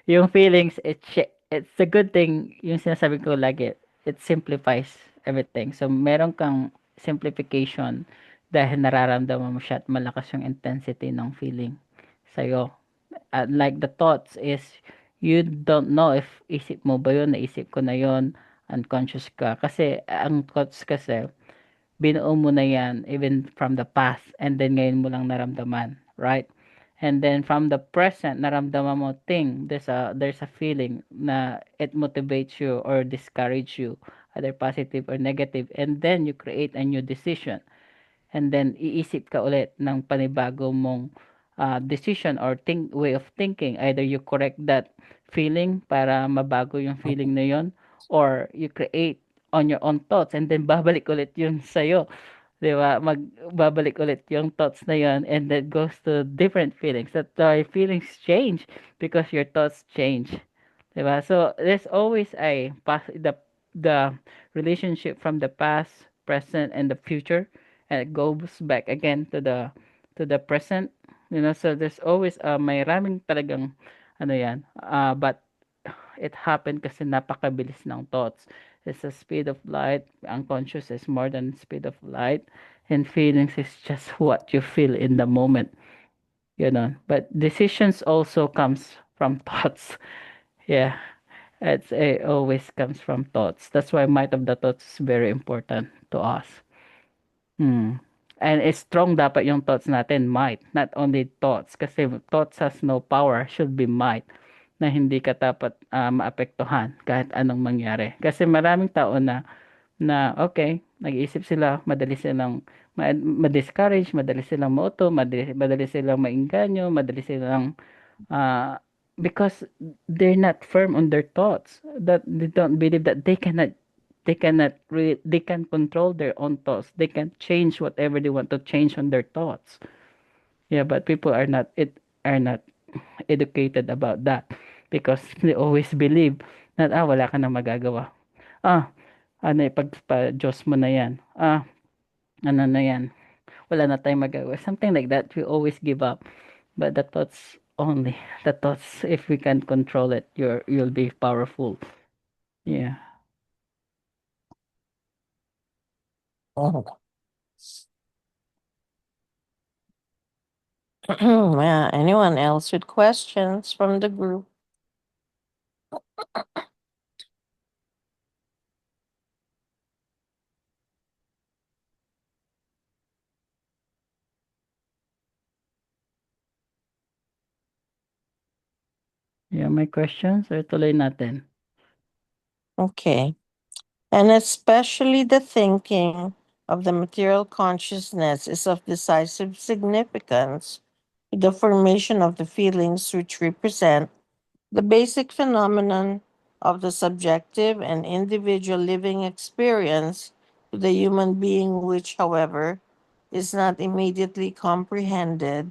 yung feelings, it's a good thing, yung sinasabi ko lagi, it simplifies everything. So, meron kang simplification dahil nararamdaman mo siya at malakas yung intensity ng feeling sa'yo. Like the thoughts is, you don't know if isip mo ba yun, naisip ko na yun, unconscious ka. Kasi, ang thoughts kasi, binuo mo na yan even from the past and then ngayon mo lang naramdaman, right? And then from the present, naramdaman mo there's a feeling na it motivates you or discourage you, either positive or negative, and then you create a new decision. And then iisip ka ulit ng panibago mong decision or way of thinking. Either you correct that feeling para mabago yung feeling na yon, or you create on your own thoughts and then babalik ulit yun sa'yo. 'Di ba? Magbabalik ulit yung thoughts na yon and then goes to different feelings. That's why feelings change because your thoughts change. 'Di ba? So there's always the relationship from the past, present, and the future, and it goes back again to the present. So there's always may raming talagang ano yan. But it happened kasi napakabilis ng thoughts. It's the speed of light. Unconscious is more than speed of light, and feelings is just what you feel in the moment. But decisions also comes from thoughts. Yeah, it always comes from thoughts. That's why might of the thoughts is very important to us. And it's strong dapat yung thoughts natin, might, not only thoughts. Kasi thoughts has no power, should be might, na hindi ka dapat maapektuhan kahit anong mangyari. Kasi maraming tao na okay, nag-iisip sila, madali silang ma-discourage, madali silang mauto, madali silang mainganyo, madali silang uh, because they're not firm on their thoughts, that they don't believe that they can control their own thoughts, they can change whatever they want to change on their thoughts. Yeah, but people are not educated about that because they always believe that wala ka na magagawa. Ano ipagpa-Diyos mo na yan. Ano na yan, wala na tayong magagawa, something like that. We always give up. But the thoughts only, the thoughts, if we can control it, you'll be powerful. Yeah. Oh. Yeah, anyone else with questions from the group? Yeah, may questions or tuloy natin? Okay. And especially the thinking of the material consciousness is of decisive significance to the formation of the feelings which represent the basic phenomenon of the subjective and individual living experience to the human being, which, however, is not immediately comprehended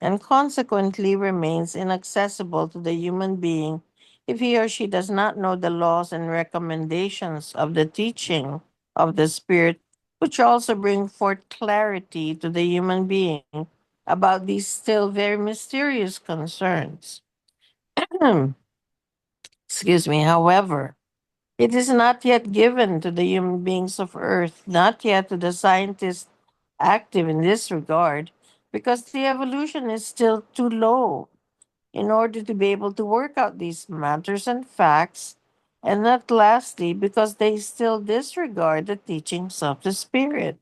and consequently remains inaccessible to the human being if he or she does not know the laws and recommendations of the teaching of the Spirit, which also bring forth clarity to the human being about these still very mysterious concerns. Excuse me. However, it is not yet given to the human beings of Earth, not yet to the scientists active in this regard, because the evolution is still too low in order to be able to work out these matters and facts, and not lastly, because they still disregard the teachings of the Spirit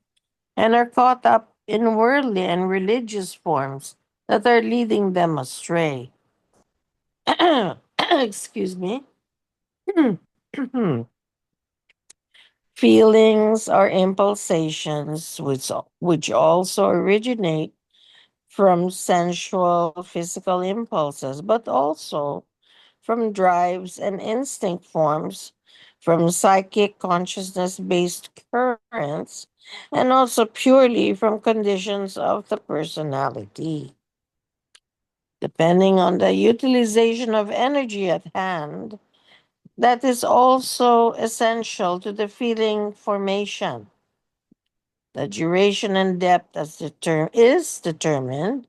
and are caught up in worldly and religious forms that are leading them astray. Excuse me. Feelings are impulsations which also originate from sensual physical impulses, but also from drives and instinct forms, from psychic consciousness based currents, and also purely from conditions of the personality. Depending on the utilization of energy at hand, that is also essential to the feeling formation. The duration and depth is determined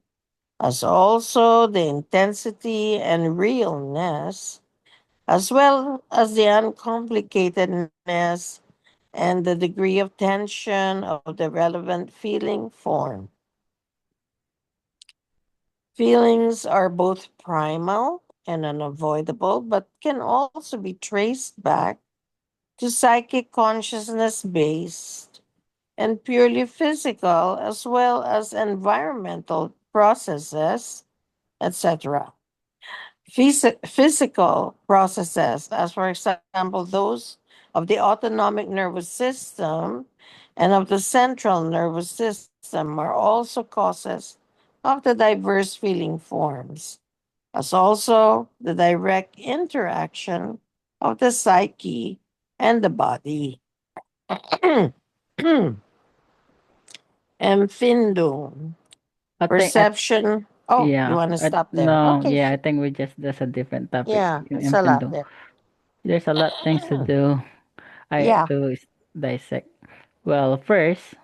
as also the intensity and realness, as well as the uncomplicatedness and the degree of tension of the relevant feeling form. Feelings are both primal and unavoidable, but can also be traced back to psychic consciousness based and purely physical, as well as environmental processes, etc. Physical processes, as for example, those of the autonomic nervous system and of the central nervous system, are also causes of the diverse feeling forms, as also the direct interaction of the psyche and the body. Empfindung, I think perception. Oh, you yeah. want to stop there? No, Okay. yeah, I think we just that's a different topic. Yeah, Yung it's a lot Impendo. there. There's a lot things to do. I Yeah. to dissect. Well, first,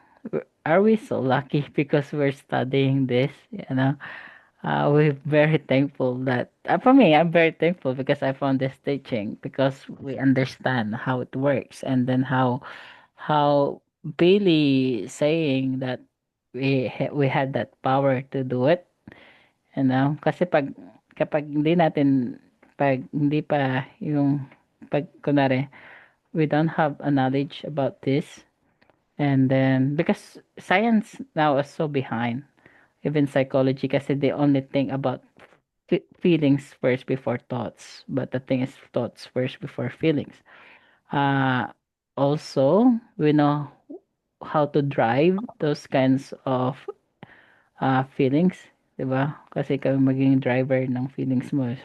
are we so lucky because we're studying this? We're very thankful that for me, I'm very thankful because I found this teaching because we understand how it works and then how Bailey saying that we had that power to do it. Kasi kapag hindi natin pag hindi pa yung pag kunwari we don't have a knowledge about this and then because science now is so behind even psychology kasi they only think about feelings first before thoughts but the thing is thoughts first before feelings uh also we know how to drive those kinds of feelings, 'di ba? Kasi kami maging driver ng feelings mo.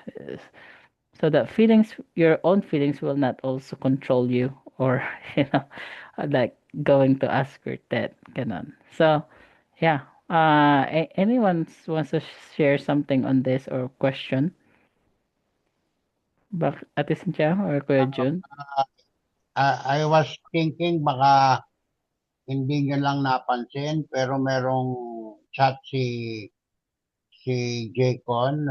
So that feelings, your own feelings will not also control you or, you know, like going to ask your dad, ganon. So, yeah. Anyone wants to share something on this or question? Ate Cynthia or Kuya Jun? I was thinking baka hindi nyo lang napansin pero merong chat si Jaycon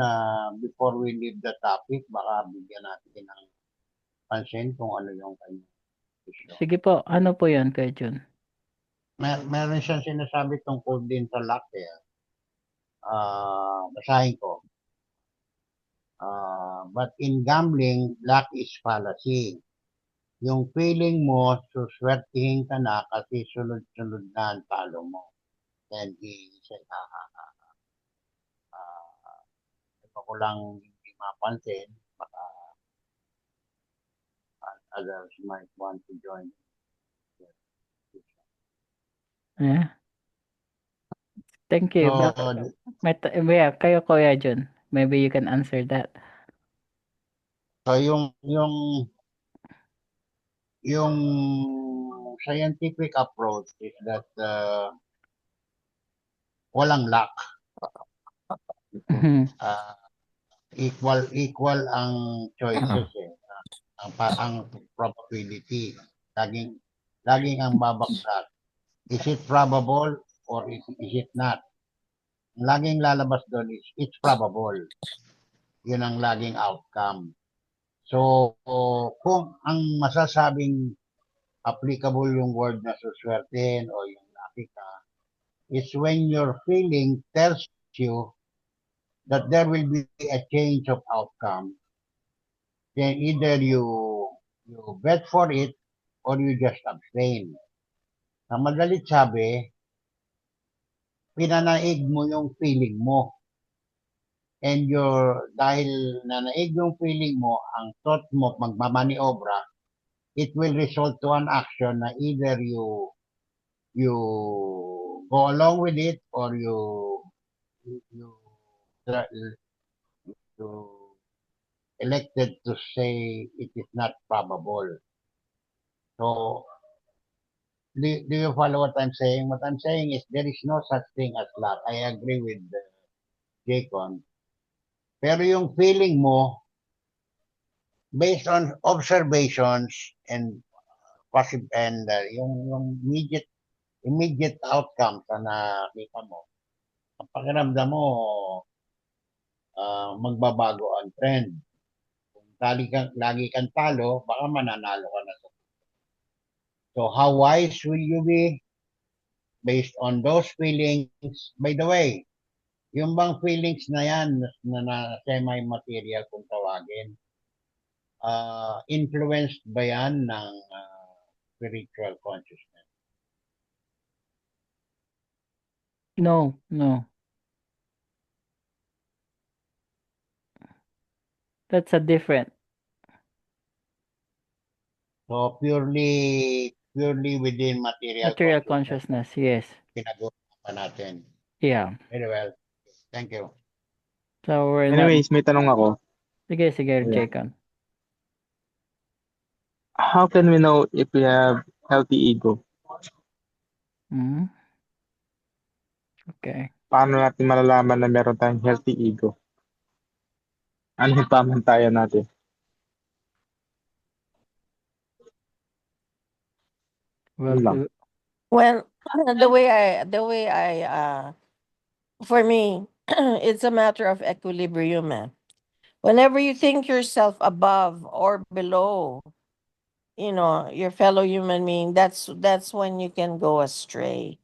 before we leave the topic baka bigyan natin ng pansin kung ano yung kanyang issue. Sige po, ano po yun, Kuya Jun? Meron siyang sinasabi tungkol din sa luck eh. Basahin ko. But in gambling, luck is fallacy. Yung feeling mo, suswertihin ka na kasi sunod-sunod na ang talo mo. Then he said, ito ko lang hindi mapansin, baka others might want to join. Yeah. Thank you. So, Yeah, kayo Kuya Jun. Maybe you can answer that. so yung scientific approach is that walang luck. Uh, equal ang choices eh. Ang probability. Laging ang babaksak. Is it probable or is it not? Laging lalabas doon is it's probable. Yun ang laging outcome. So, kung ang masasabing applicable yung word na suswertein o yung lucky ka, is when your feeling tells you that there will be a change of outcome, then either you bet for it or you just abstain. Sa madalit sabi, pinanaig mo yung feeling mo. And dahil nanaig yung feeling mo, ang thought mo magmamaniobra, it will result to an action na either you go along with it or you elected to say it is not probable. So, do you follow what I'm saying? What I'm saying is there is no such thing as luck. I agree with Jaycon. Pero yung feeling mo, based on observations and yung immediate outcomes na nakita mo, ang pakiramdam mo, magbabago ang trend. Kung lagi kang talo, baka mananalo ka na. So how wise will you be based on those feelings? By the way, yung bang feelings na yan na semi-material kung tawagin, influenced ba yan ng spiritual consciousness? No, no. That's a different So purely within material material consciousness consciousness. Yes. pinag-uusapan natin. Yeah. Very well. Thank you. So we're not. Anyways, may tanong ako. Sige, sige, Yeah. Jacob. How can we know if we have healthy ego? Hmm? Okay. Paano natin malalaman na meron tayong healthy ego? Ano yung pamantayan natin? Well, Yun lang. Well, the way I for me, it's a matter of equilibrium. Whenever you think yourself above or below, your fellow human being, that's when you can go astray.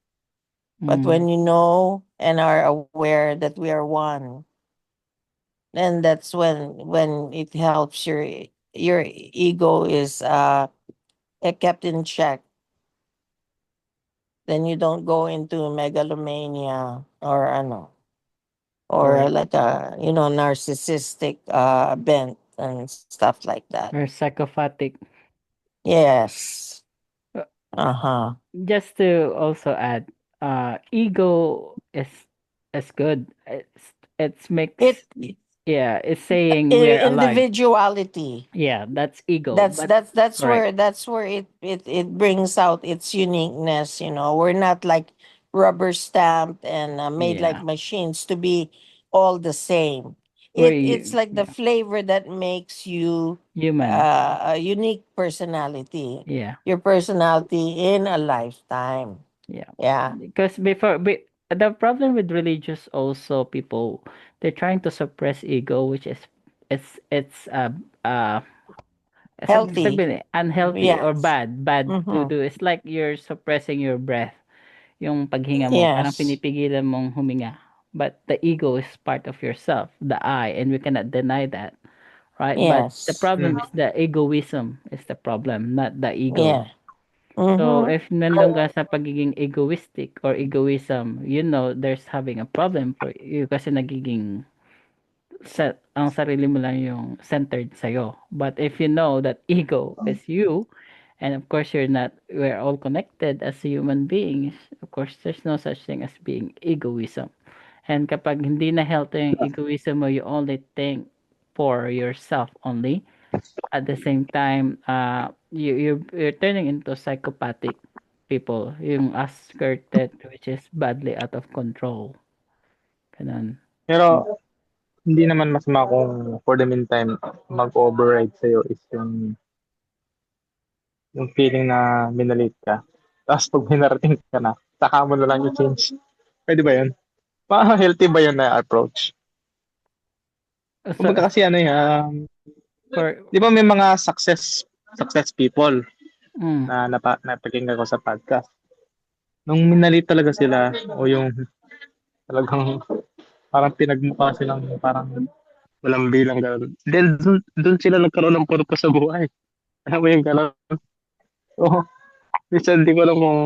But mm, when you know and are aware that we are one, then that's when it helps your ego is kept in check. Then you don't go into megalomania or or Correct. like a narcissistic bent and stuff like that. Or psychopathic. Yes. Uh, Uh-huh. Just to also add, ego is good. It's makes It yeah, it's saying we're alive. individuality. Yeah, that's ego. That's But that's that's correct. where it brings out its uniqueness. We're not like rubber stamped and made like Yeah. machines to be all the same. We're It's like the yeah, flavor that makes you human. a unique personality. Yeah. Your personality in a lifetime. Yeah. Yeah. Because the problem with religious also people, they're trying to suppress ego, which is it's Healthy. unhealthy or Yes. bad to Mm-hmm. do. It's like you're suppressing your breath. Yung paghinga mo, parang Yes. pinipigilan mong huminga. But the ego is part of yourself, the I, and we cannot deny that, right? But the Yes. problem is the egoism is the problem, not the ego. Yeah. So Mm-hmm. if nandun ka sa pagiging egoistic or egoism, there's having a problem for you kasi nagiging ang sarili mo lang yung centered sa'yo. But if you know that ego is you, and of course we're all connected as human beings, of course there's no such thing as being egoism. And kapag hindi na healthy yung egoism mo, you only think for yourself only. At the same time, you're turning into psychopathic people. Yung skirted, which is badly out of control. Ganun. Pero hindi naman masama kung for the meantime mag-override sa'yo is yung feeling na minalit ka. Tapos pag minarating ka na, saka mo na lang yung change. Pwede ba yun? Healthy ba yun na approach? So, Kumbaga kasi for, di ba may mga success people mm, na napakinggan ko sa podcast. Nung minalit talaga sila o yung talagang parang pinagmukha silang parang walang bilang gano'n. Then dun sila nagkaroon ng purpose sa buhay. Alam mo yung gano'n? So, minsan di ko alam kung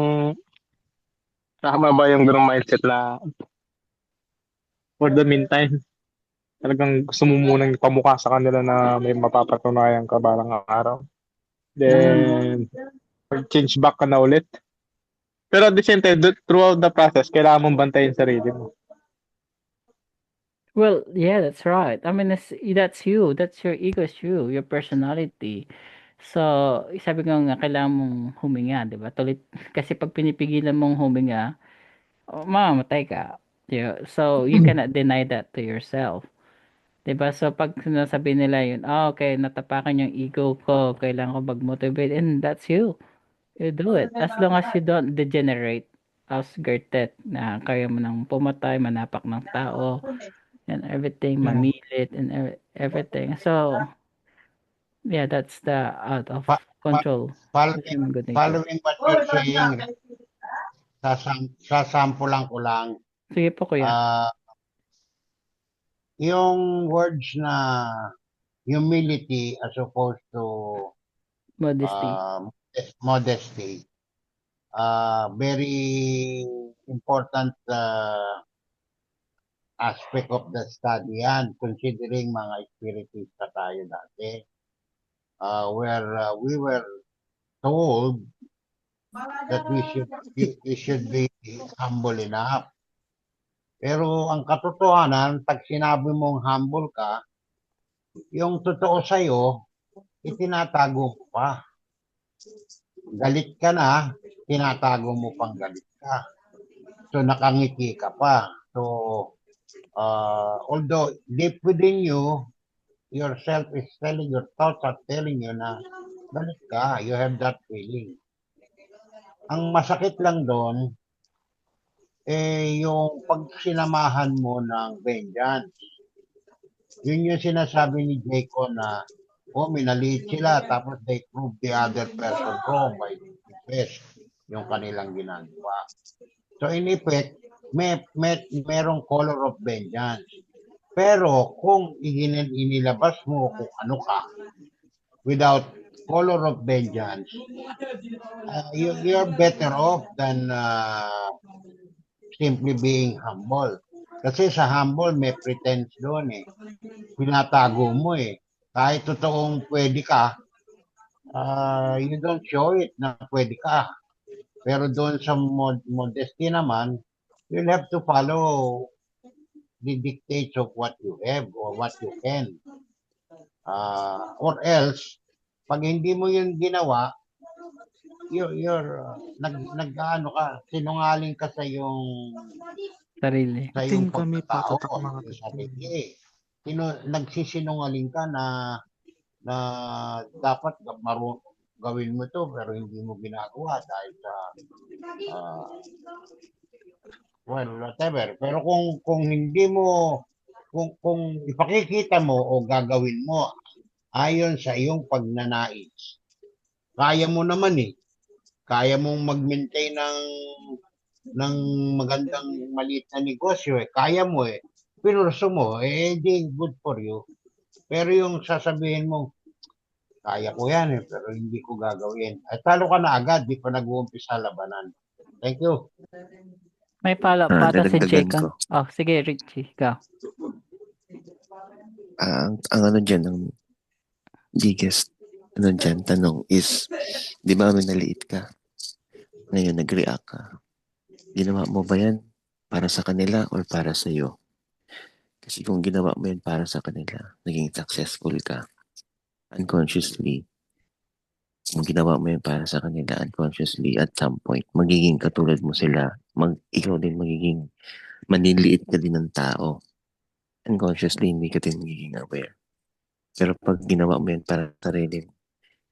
tama ba yung gano'ng mindset na for the meantime, talagang gusto mo munang ipamukha sa kanila na may mapapatunayan ka balang araw. Then, change back ka na ulit. Pero at the same time, throughout the process, kailangan mong bantayin sarili mo. well, yeah, that's right. I mean, that's you. That's your ego is you, your personality. So, sabi ko nga, kailangan mong huminga, di ba? Tulit, kasi pag pinipigilan mong huminga, mamamatay ka. Yeah. So, you cannot deny that to yourself. 'Di ba? So pag sinasabi nila yun, okay, natapakan yung ego ko, kailangan ko mag-motivate, and that's you. You do it. As long as you don't degenerate as Gertet na kaya mo nang pumatay, manapak ng tao, and everything, Yeah. mamilit and everything. So, yeah, that's the out of Pa- pa- control of following, human good nature. following what you're saying, sasampulan ko lang, Sige po, kuya. yung words na humility as opposed to Modesty. modesty, very important aspect of the study yan, considering mga spiritista tayo dati, where we were told that we should be humble enough. Pero ang katotohanan, pag sinabi mong humble ka, yung totoo sa'yo, itinatago mo pa. Galit ka na, tinatago mo pang galit ka. So nakangiti ka pa. So although deep within you, yourself is telling, your thoughts are telling you na galit ka, you have that feeling. Ang masakit lang doon, yung pag sinamahan mo ng vengeance. Yun yung sinasabi ni Jacob na, minaliit sila, tapos they prove the other person wrong by best yung kanilang ginagawa. So in effect, merong color of vengeance. Pero kung inilabas mo kung ano ka, without color of vengeance, you're better off than simply being humble. Kasi sa humble, may pretense doon eh. Pinatago mo eh. Kahit totoong pwede ka, you don't show it na pwede ka. Pero doon sa modesty naman, you'll have to follow the dictates of what you have or what you can. Or else, pag hindi mo yun ginawa, you're nag-ano ka, sinungaling ka sa yung Sarili. sa Tingin yung kami pagkatao, patatak mga sa sarili. Nagsisinungaling ka na dapat gawin mo to pero hindi mo ginagawa dahil sa whatever. Pero kung hindi mo kung ipakikita mo o gagawin mo ayon sa iyong pagnanais, kaya mo naman eh. Kaya mong mag-maintain ng magandang maliit na negosyo eh. Kaya mo eh. Pinurso mo eh, di good for you. Pero yung sasabihin mo, kaya ko yan eh, pero hindi ko gagawin. Ay talo ka na agad, di pa nag-uumpisa labanan. Thank you. May follow-up pa ata si Dadagdagan Jacob. ko. Oh, sige, Richie, go. Ang ano dyan, ang biggest tanong is, di ba minaliit ka? Ngayon, nag-react ka. Ginawa mo ba yan para sa kanila or para sa iyo? Kasi kung ginawa mo yan para sa kanila, naging successful ka. Unconsciously, kung ginawa mo yan para sa kanila, unconsciously, at some point, magiging katulad mo sila. Ikaw din magiging maniliit ka din ng tao. Unconsciously, hindi ka din magiging aware. Pero pag ginawa mo yan para sa sarili,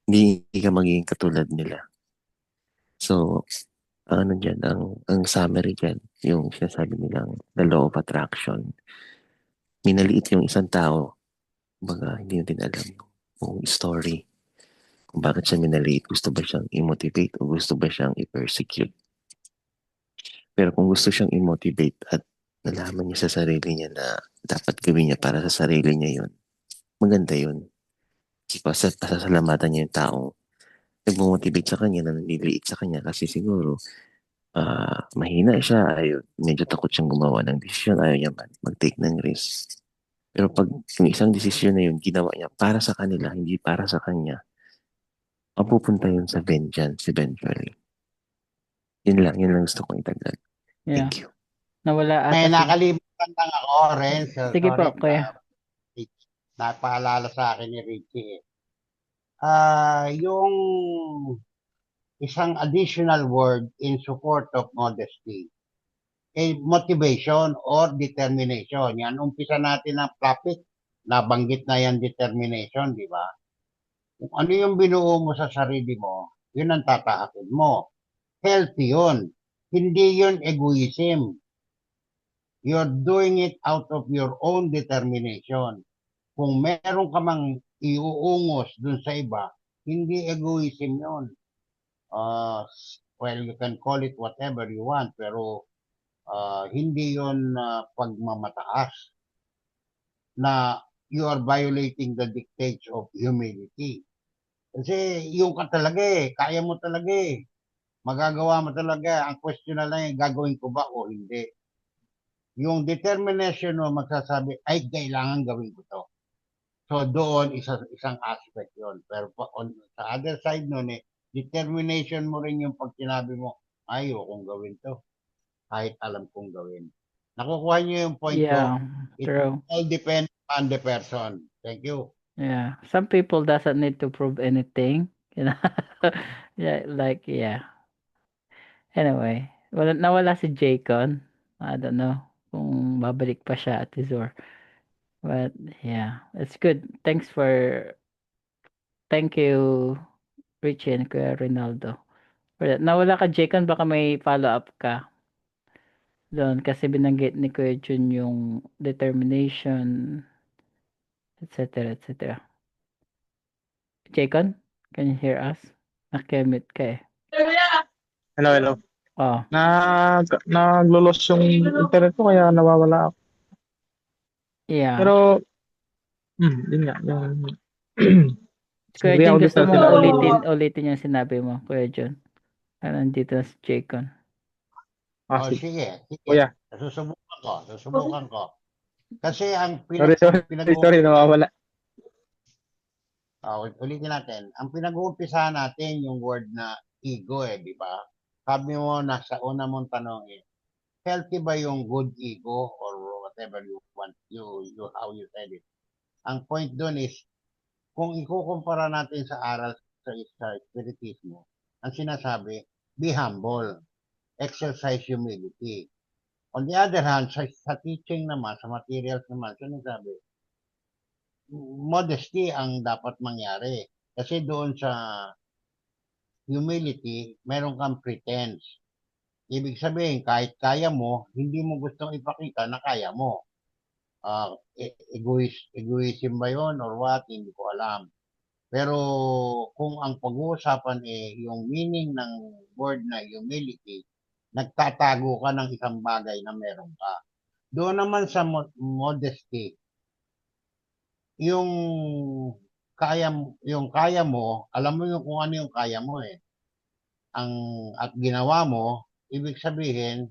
hindi ka magiging katulad nila. So, ano dyan, ang summary dyan, yung sinasabi nilang the law of attraction. Minaliit yung isang tao, baga hindi natin alam yung story. Kung bakit siya minaliit, gusto ba siyang i-motivate o gusto ba siyang i-persecute. Pero kung gusto siyang i-motivate at nalaman niya sa sarili niya na dapat gawin niya para sa sarili niya yun, maganda yun. Pasasalamatan niya yung taong nagmo-motivate sa kanya, na nililiit sa kanya kasi siguro mahina siya, medyo takot siyang gumawa ng desisyon, ayaw niya mag-take ng risk. Pero pag yung isang desisyon na yun, ginawa niya para sa kanila, hindi para sa kanya, mapupunta yun sa vengeance eventually. Yun lang gusto kong itagdag. Yeah. Thank you. Nawala May ata si... nakalimutan lang ako, Renz. Sige po, kuya. Napaalala sa akin ni Richie eh. Yung isang additional word in support of modesty, motivation or determination. Yan, umpisa natin ang topic, nabanggit na yan determination, di ba? Kung ano yung binuo mo sa sarili mo, yun ang tatahakin mo. Healthy yun. Hindi yun egoism. You're doing it out of your own determination. Kung meron ka mang iuungos dun sa iba, hindi egoism yun. Well, you can call it whatever you want, pero hindi yun pagmamataas na you are violating the dictates of humility. Kasi yung ka talaga kaya mo talaga magagawa mo talaga. Ang question na lang gagawin ko ba o hindi. Yung determination mo magsasabi, ay, kailangan gawin ko to. So doon, isang aspect yon. Pero sa other side nun determination mo rin yung pag sinabi mo, ay, kung gawin to. Kahit alam kong gawin. Nakukuha niyo yung point ko. Yeah, It true. all depends on the person. Thank you. Yeah, some people doesn't need to prove anything, you know. Yeah, like yeah. Anyway, nawala si Jaycon. I don't know kung babalik pa siya at Izor. But yeah, it's good. Thank you, Richie and Kuya Ronaldo. For that. Nawala ka, Jaycon, baka may follow-up ka doon kasi binanggit ni Kuya Jun yung determination, etc. etc. Jaycon, can you hear us? Nakimute ka eh. Hello, hello. Oh, Naglo-loss yung internet ko kaya nawawala ako. yeah. Pero, yun nga. Yung, Kuya agree Jun, ako dun gusto sa mong sinabi mo. ulitin yung sinabi mo, Kuya Jun. Nandito na si Jaycon. Sige. Sige. Kuya. Susubukan ko. Kasi ang Sorry, nawawala. ulitin natin. Ang pinag-uumpisahan natin yung word na ego di ba? Sabi mo nasa una mong tanong healthy ba yung good ego or whatever you want, how you said it. Ang point doon is, kung ikukumpara natin sa aral sa spiritismo, ang sinasabi, be humble, exercise humility. On the other hand, sa teaching naman, sa materials naman, sinasabi, modesty ang dapat mangyari. Kasi doon sa humility, meron kang pretense. Ibig sabihin, kahit kaya mo, hindi mo gustong ipakita na kaya mo. Egoism ba yun or what? Hindi ko alam. Pero kung ang pag-uusapan yung meaning ng word na humility, nagtatago ka ng isang bagay na meron ka. Doon naman sa modesty, yung kaya mo, alam mo yung kung ano yung kaya mo at ginawa mo, ibig sabihin,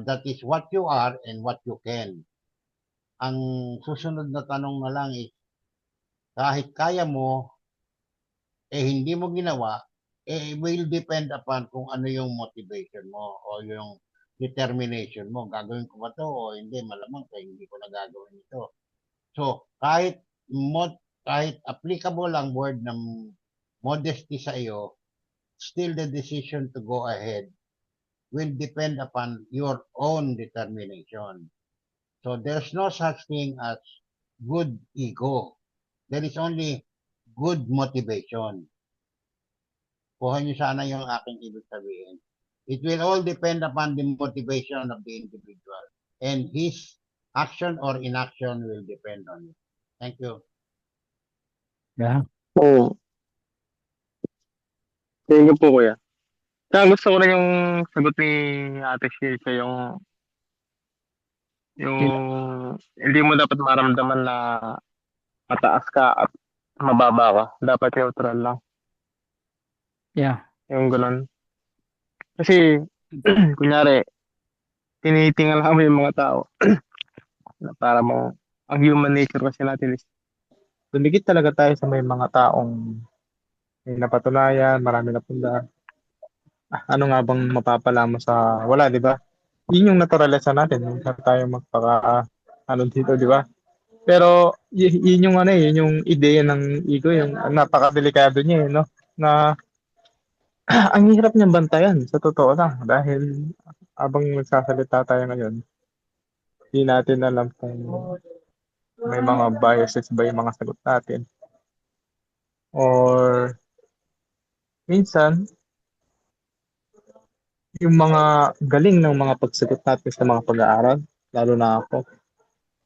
that is what you are and what you can. Ang susunod na tanong na lang is, kahit kaya mo, hindi mo ginawa, will depend upon kung ano yung motivation mo o yung determination mo. Gagawin ko ba to o hindi? Malamang hindi ko na gagawin ito. So, kahit applicable ang word ng modesty sa iyo, still the decision to go ahead will depend upon your own determination. So, there's no such thing as good ego. There is only good motivation. Kuha niyo sana yung aking ibig sabihin. It will all depend upon the motivation of the individual. And his action or inaction will depend on it. Thank you. Yeah. Oo. Thank you po, kuya. Kaya gusto ko rin yung sagot ni Ate Shirley yung hindi mo dapat maramdaman na mataas ka at mababa ka. Dapat neutral lang. Yeah. Yung ganun. Kasi, kunyari, tinitingnan lang mo yung mga tao. Na para mo, ang human nature kasi natin is, dumikit talaga tayo sa may mga taong may napatunayan, marami na punda. Ano nga bang mapapala mo sa wala, di ba? Yun yung naturalesa natin, hindi na tayo magpaka ano dito, di ba? Pero yun yung ano yun yung ideya ng ego, yung napakadelikado niya, no? Na ang hirap niyang bantayan sa totoo lang dahil habang nagsasalita tayo ngayon, hindi natin alam kung may mga biases ba yung mga sagot natin. Or minsan yung mga galing ng mga pagsagot natin sa mga pag-aaral, lalo na ako.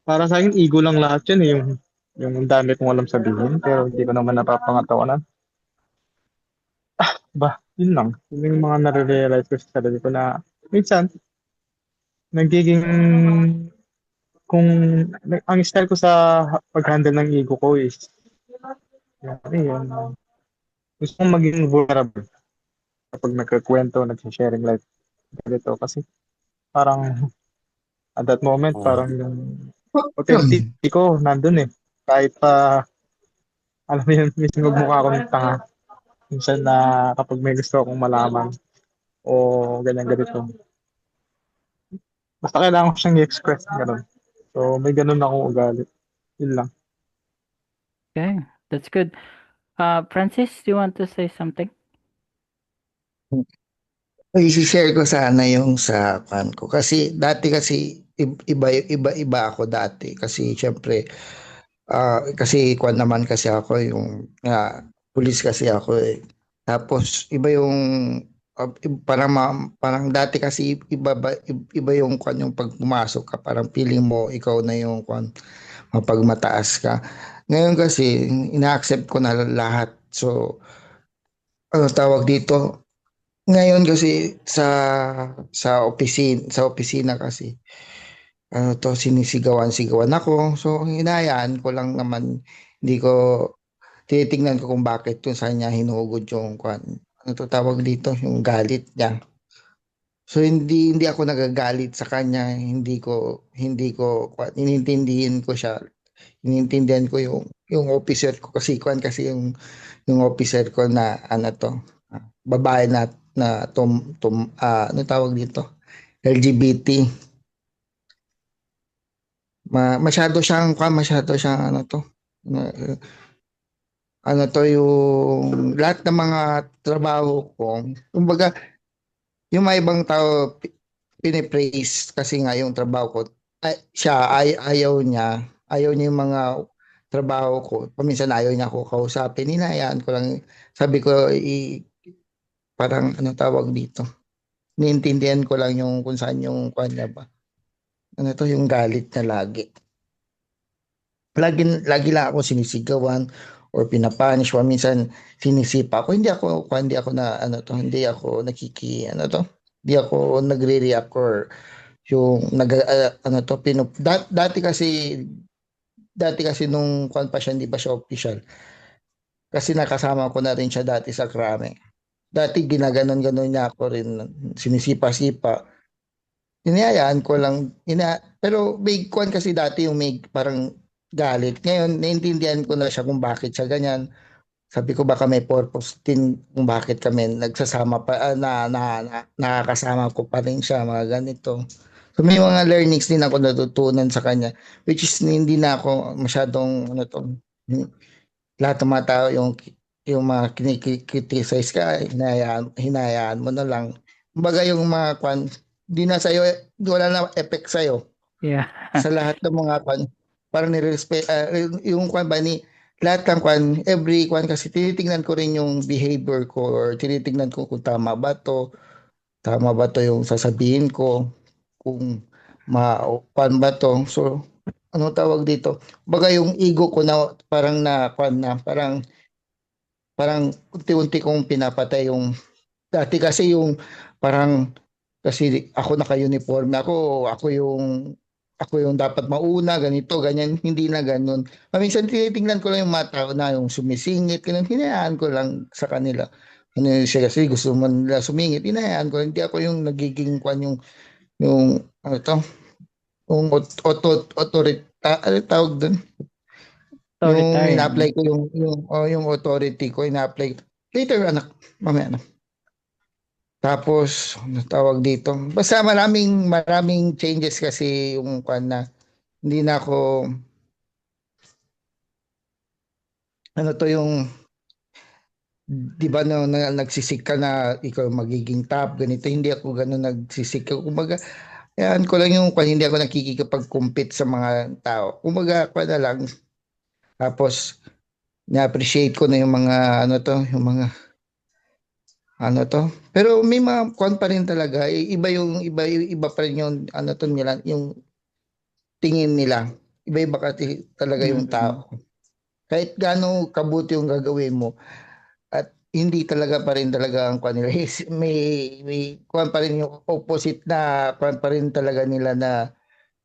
Para sa akin, ego lang lahat yan, yung dami kong alam sabihin, pero hindi ko naman napapangatawanan. Yun lang. Yun yung mga nare-realize ko sa sarili ko na minsan, nagiging, kung, ang style ko sa pag-handle ng ego ko is, yun, gusto kong maging vulnerable kapag nagkakwento, nagsisharing life ganito. Kasi parang, at that moment, parang yung authenticity ko nandun eh. Kahit pa, alam mo yun, minsan magmukha akong tanga. Minsan na kapag may gusto akong malaman o ganyan ganito. Basta kailangan ko siyang i-express gano'n. So, may ganun akong ugali. Yun lang. Okay, that's good. Francis, do you want to say something? I-share ko sana yung sa kan ko kasi dati kasi iba ako dati kasi syempre kasi kwan naman kasi ako yung pulis kasi ako eh. Tapos iba yung parang dati kasi iba yung kwan yung pag pumasok ka parang feeling mo ikaw na yung kwan mapagmataas ka. Ngayon kasi ina-accept ko na lahat. So ano tawag dito? Ngayon kasi sa opisina kasi sinisigawan-sigawan ako. So hinayaan ko lang naman hindi ko tinitingnan ko kung bakit kung saan niya hinuhugod yung ano to tawag dito yung galit niya. So hindi ako nagagalit sa kanya, hindi ko inintindihin ko siya. Inintindihan ko yung officer ko kasi kasi yung officer ko na ano to babae na ano tawag dito LGBT masyado siyang ano to na- ano to yung lahat ng mga trabaho ko kumbaga yung may ibang tao pinipraise kasi nga yung trabaho ko ayaw niya yung mga trabaho ko paminsan ayaw niya ako kausapin hinayaan ko lang sabi ko parang ano tawag dito niintindihan ko lang yung kung saan yung kanya ba ano to yung galit na lagi lang ako sinisigawan or pinapanish o minsan sinisipa ako hindi ako na ano to hindi ako ano to hindi ako nagre-react or yung ano to dati kasi nung kwan pa siya hindi pa siya official kasi nakasama ko na rin siya dati sa krame dati ginaganon-ganon niya ako rin sinisipa-sipa hinayaan ko lang pero may kwan kasi dati yung may parang galit ngayon naintindihan ko na siya kung bakit siya ganyan sabi ko baka may purpose din kung bakit kami nagsasama pa nakakasama ko pa rin siya mga ganito so may mga learnings din ako natutunan sa kanya which is hindi na ako masyadong ano to lahat ng mga tao yung mga kinikriticize ka hinayaan mo na lang kumbaga yung mga kwan di na sa'yo wala na effect sa'yo Yeah. sa lahat ng mga kwan parang nirespect yung kwan ba ni lahat ng kwan every kwan kasi tinitingnan ko rin yung behavior ko or tinitingnan ko kung tama ba to yung sasabihin ko kung kwan ba to so ano tawag dito baga yung ego ko na parang na kwan na parang unti-unti kong pinapatay yung dati kasi yung parang kasi ako naka-uniform na ako yung dapat mauna ganito ganyan hindi na ganun. Minsan tinitingnan ko lang yung mga tao na yung sumisingit ganun hinayaan ko lang sa kanila. Ano siya kasi gusto man nila sumingit hinayaan ko hindi ako yung nagiging kwan yung ano to yung ano tawag doon yung Authoritarian. ina-apply ko yung authority ko ina-apply later anak mamaya na tapos ano tawag dito basta maraming changes kasi yung kwan na hindi na ako ano to yung di ba no, nagsisik ka na ikaw magiging top ganito hindi ako gano'n nagsisik kumbaga yan ko lang yung kwan hindi ako nakikipag-compete sa mga tao kumbaga kwan na lang tapos na-appreciate ko na yung mga ano to yung mga Ano to? Pero may mga kwan pa rin talaga. Iba pa rin yung ano to nila, yung tingin nila. Iba-iba kasi talaga yung Mm. tao. Kahit gaano kabuti yung gagawin mo at hindi talaga pa rin talaga ang kwan nila. May kwan pa rin yung opposite na kwan pa rin talaga nila na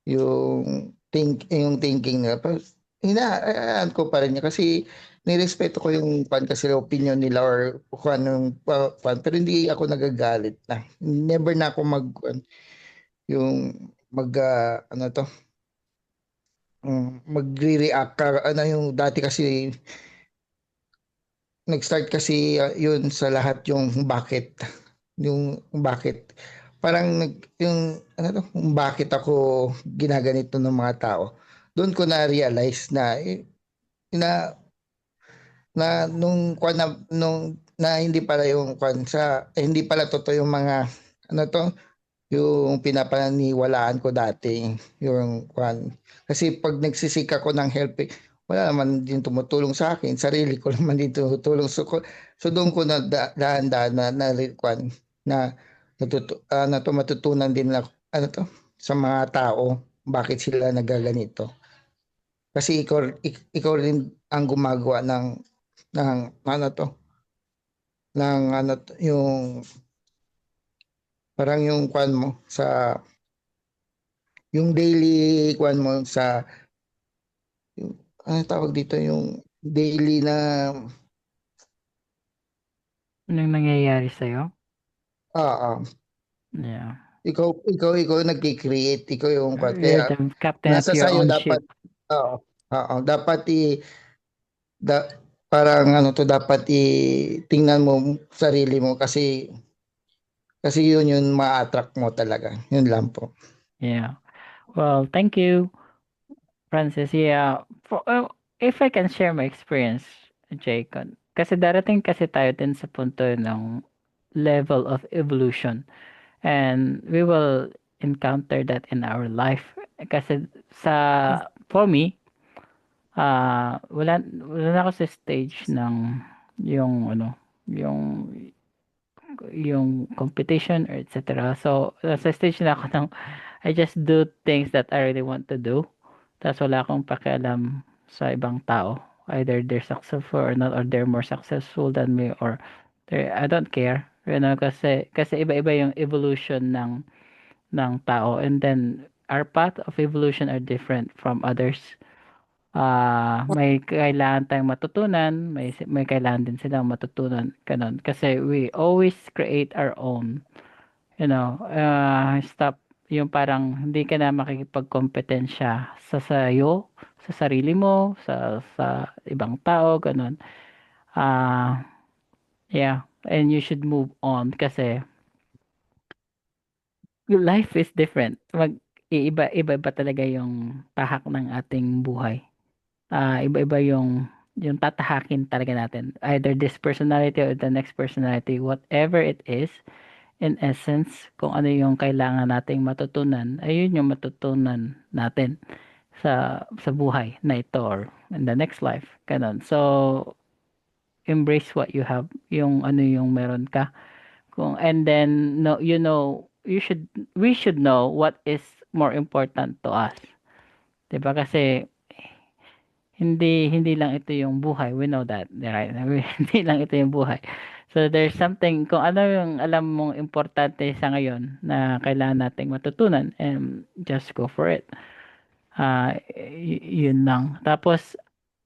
yung thinking nila. Pero hinaan ko pa rin niya kasi nirespeto ko yung kwan kasi opinion nila or kwan yung kwan. Pero hindi ako nagagalit na. Never na ako yung ano to, magre-react ka, ano yung dati kasi nag-start kasi yun sa lahat yung bakit. Yung bakit. Parang yung ano to, kung bakit ako ginaganito ng mga tao. Doon ko na-realize na na nung kwan na hindi pala yung kwan hindi pala totoo yung mga ano to, yung pinapaniniwalaan ko dati, yung kwan. Kasi pag nagsisik ako ng help, wala naman din tumutulong sa akin, sarili ko naman din tumutulong. So doon ko na dahan-dahan kwan, na matutunan din na ano to, sa mga tao, bakit sila nagaganito. Kasi ikaw rin ang gumagawa ng ano to, yung parang yung kwan mo yung daily kwan mo yung, ano tawag dito, yung daily na Anong nangyayari sa'yo? ah Yeah. ikaw nagki-create, ikaw yung kwan. You're Kaya the captain of nasa your sayo own dapat ship. dapat da, parang ano to, dapat tingnan mo sarili mo kasi yun yung ma-attract mo talaga. Yun lang po. Yeah. Well, thank you, Francis. Yeah. If I can share my experience, Jacob. Kasi darating kasi tayo din sa punto ng level of evolution. And we will encounter that in our life. Kasi for me, wala na ako sa stage ng yung ano, yung yung competition or etc. So, sa stage na ako ng I just do things that I really want to do. Tapos wala akong pakialam sa ibang tao. Either they're successful or not, or they're more successful than me, or I don't care. You know, kasi iba-iba yung evolution ng tao, and then our path of evolution are different from others. May kailangan tayong matutunan, may kailangan din silang matutunan, ganun. Kasi we always create our own, stop yung parang hindi ka na makikipagkompetensya sa'yo, sa sarili mo, sa ibang tao, ganun. Yeah, and you should move on kasi life is different. Iba-iba talaga yung tahak ng ating buhay. Iba-iba yung tatahakin talaga natin. Either this personality or the next personality, whatever it is, in essence, kung ano yung kailangan nating matutunan, ayun yung matutunan natin sa buhay na ito or in the next life. Ganun. So, embrace what you have, yung ano yung meron ka. And then no, we should know what is more important to us. 'Di ba? Kasi hindi lang ito yung buhay. We know that, right? Hindi lang ito yung buhay. So there's something, kung ano yung alam mong importante sa ngayon na kailangan nating matutunan, and just go for it. Yun lang. Tapos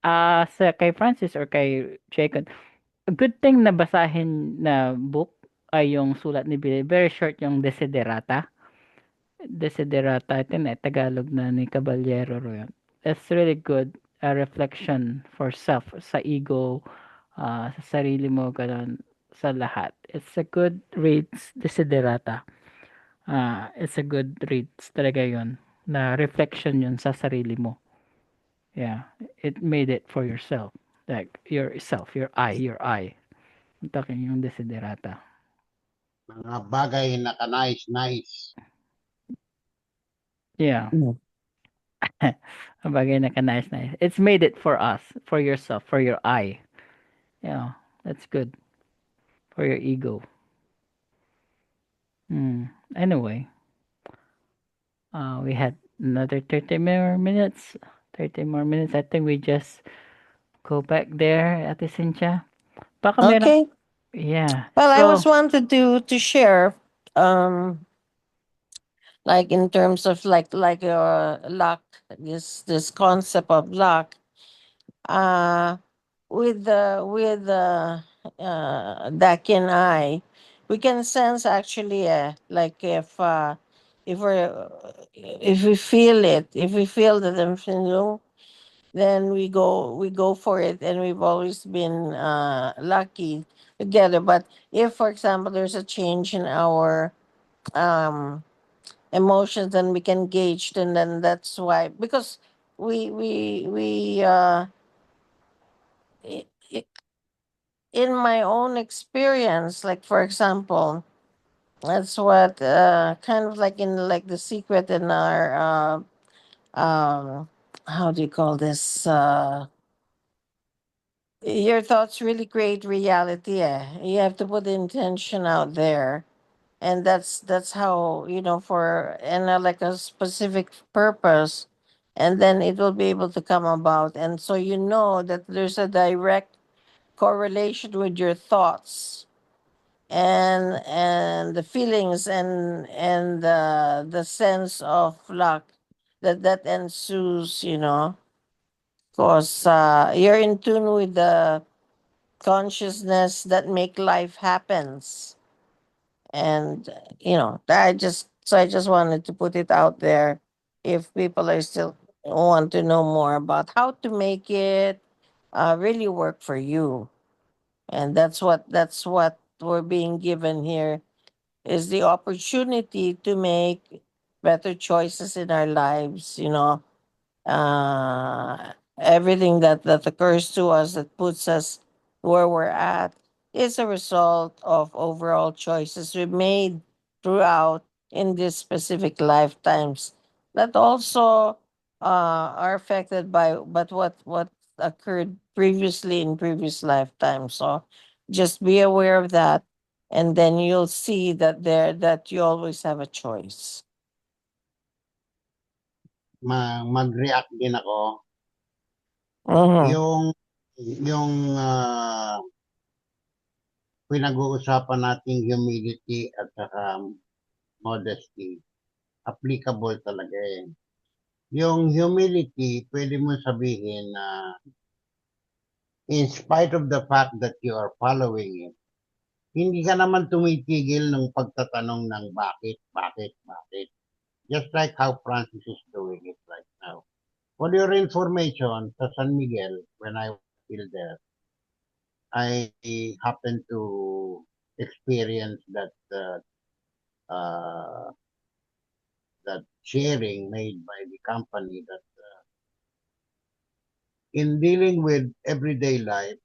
sa kay Francis or kay Jacob, a good thing na basahin na book ay yung sulat ni Billy. Very short yung Desiderata. Desiderata, ito na, Tagalog na ni Caballero yun. It's really good, a reflection for self, sa ego, sa sarili mo, ganun, sa lahat. It's a good reads, Desiderata. It's a good reads talaga yun, na reflection yun sa sarili mo. Yeah, it made it for yourself. Like, yourself, your I. I'm talking yung Desiderata. Mga bagay na kanais-nais. Yeah. A bagay na kanais. It's made it for us, for yourself, for your I. Yeah, that's good. For your ego. Anyway, we had another 30 more minutes. 30 more minutes. I think we just go back there, Ate Cynthia. Baka meron, Okay. yeah. Well, I was So, wanted to share like in terms of luck, this concept of luck, uh with Daki and I, we can sense actually, like if we feel it, if we feel that then we go for it, and we've always been lucky together. But if, for example, there's a change in our um emotions, then we can gauge, and then that's why, because we i- i- in my own experience, like for example, that's what kind of like in like the secret in our how do you call this, your thoughts really create reality. You have to put the intention out there, and that's how, for and like a specific purpose, and then it will be able to come about. And so that there's a direct correlation with your thoughts and the feelings and the sense of luck that ensues, because you're in tune with the consciousness that make life happens. And I just wanted to put it out there, if people are still want to know more about how to make it really work for you. And that's what we're being given here, is the opportunity to make better choices in our lives. Everything that occurs to us, that puts us where we're at, is a result of overall choices we made throughout in these specific lifetimes, that also are affected by but what occurred previously in previous lifetimes. So just be aware of that, and then you'll see that you always have a choice. Mag-react din ako. Mhm. Yung pinag-uusapan nating humility at saka modesty, applicable talaga eh. Yung humility, pwede mo sabihin na in spite of the fact that you are following it, hindi ka naman tumitigil ng pagtatanong ng bakit. Just like how Francis is doing it right now. For your information, sa San Miguel, when I was still there, I happened to experience uh, that sharing made by the company, that in dealing with everyday life,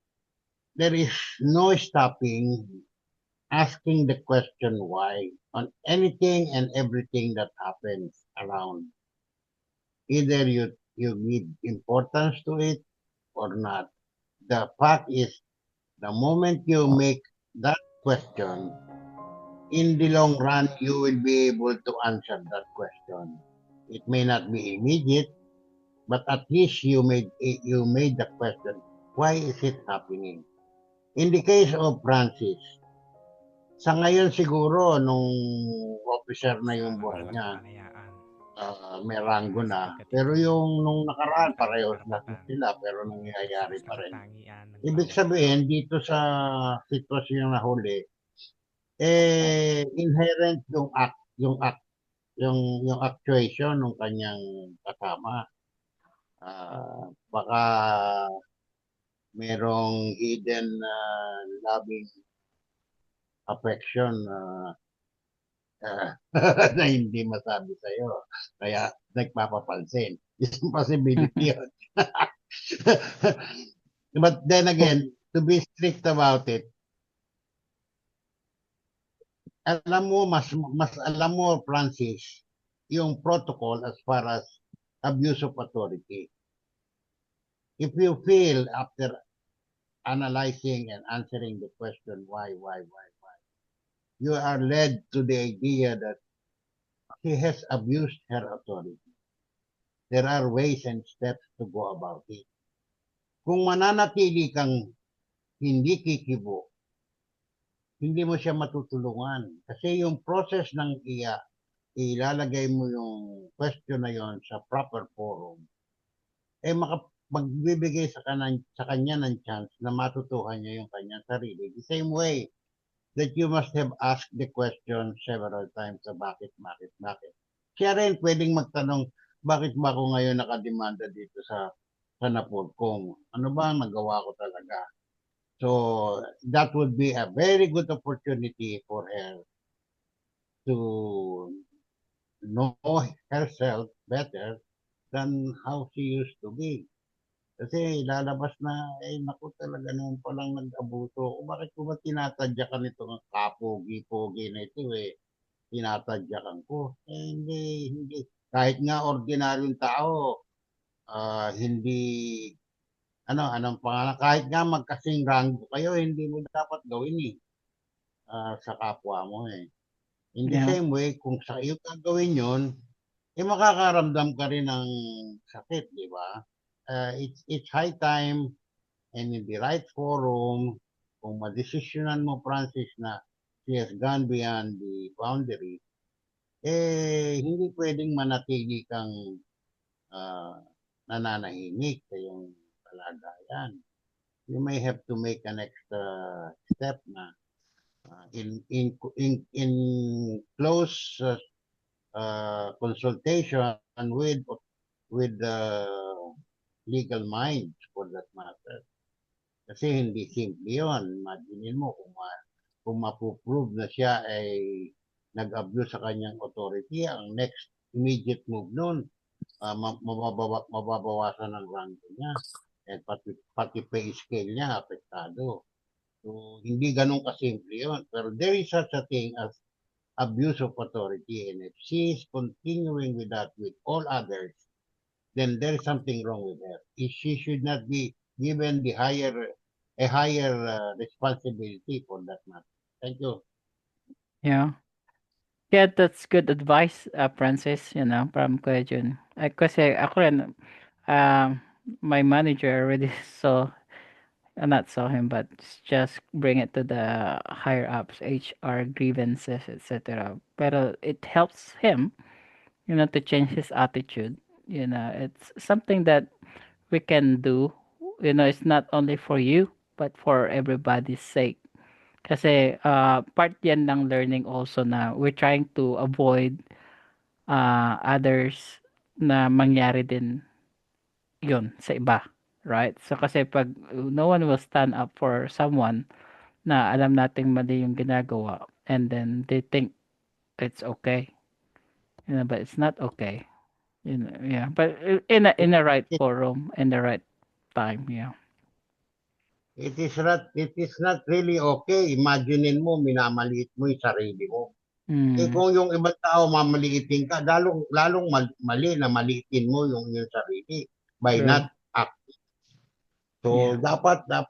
there is no stopping asking the question why on anything and everything that happens around. Either you give importance to it or not. The fact is, the moment you make that question, in the long run, you will be able to answer that question. It may not be immediate, but at least you made the question, why is it happening? In the case of Francis, sa ngayon siguro, nung officer na yung boss niya, may ranggo na. Pero yung nung nakaraan, parehos na sila, pero nangyayari pa rin. Ibig sabihin, dito sa sitwasyon na huli, inherent yung actuation ng kanyang kasama. Baka merong hidden loving affection na hindi masabi sa'yo. Kaya nagpapapansin. Yung possibility yun. But then again, to be strict about it, alam mo, mas alam mo, Francis, yung protocol as far as abuse of authority. If you feel after analyzing and answering the question why, you are led to the idea that she has abused her authority. There are ways and steps to go about it. Kung mananatili kang hindi kikibo, hindi mo siya matutulungan. Kasi yung process ng ilalagay mo yung question na yon sa proper forum, magbibigay sa kanya ng chance na matutuhan niya yung kanyang sarili. The same way that you must have asked the question several times sa bakit. Siya rin pwedeng magtanong, bakit ba ako ngayon nakademanda dito sa Napol kung ano ba ang nagawa ko talaga. So that would be a very good opportunity for her to know herself better than how she used to be. Kasi lalabas na, naku talaga naman palang nag-abuso ako. Bakit ko ba tinatadyakan ito ng kapogi-pogi na ito tinatadyakan ko? Hindi. Kahit nga ordinaryong tao, hindi, anong pangalan, kahit nga magkasing rango kayo, hindi mo dapat gawin sa kapwa mo In the Yeah. same way, kung sa iyo gagawin yun, makakaramdam ka rin ng sakit, di ba? It's high time and in the right forum, kung madesisyonan mo, Francis, na she has gone beyond the boundary, hindi pwedeng manatili kang nananahimik sa iyong kalagayan. You may have to make an extra step na in close consultation with the legal minds for that matter. Kasi hindi simple yun. Imaginin mo kung mapuprove na siya ay nag-abuse sa kanyang authority, ang next immediate move nun, mababawasan ang rango niya. At pati pay scale niya, apektado. So, hindi ganun kasimple yun. Pero there is such a thing as abuse of authority. And if she is continuing with that with all others, then there is something wrong with her. She should not be given a higher responsibility for that matter. Thank you. Yeah. Yeah, that's good advice, Francis, from Kuya Jun. Kasi ako rin, my manager already not saw him, but just bring it to the higher ups, HR grievances, etc. Pero it helps him, to change his attitude. It's something that we can do. It's not only for you, but for everybody's sake. Kasi part yan ng learning also na we're trying to avoid others na mangyari din yun sa iba. Right? So kasi pag no one will stand up for someone na alam nating mali yung ginagawa and then they think it's okay. But it's not okay. Yeah. But in a right forum, in the right time, yeah. It is not really okay. Imaginein mo, minamaliit mo yung sarili mo. Kung yung ibang tao mamaliitin ka, lalong mali na maliitin mo yung sarili by True. not acting. So, dapat, ano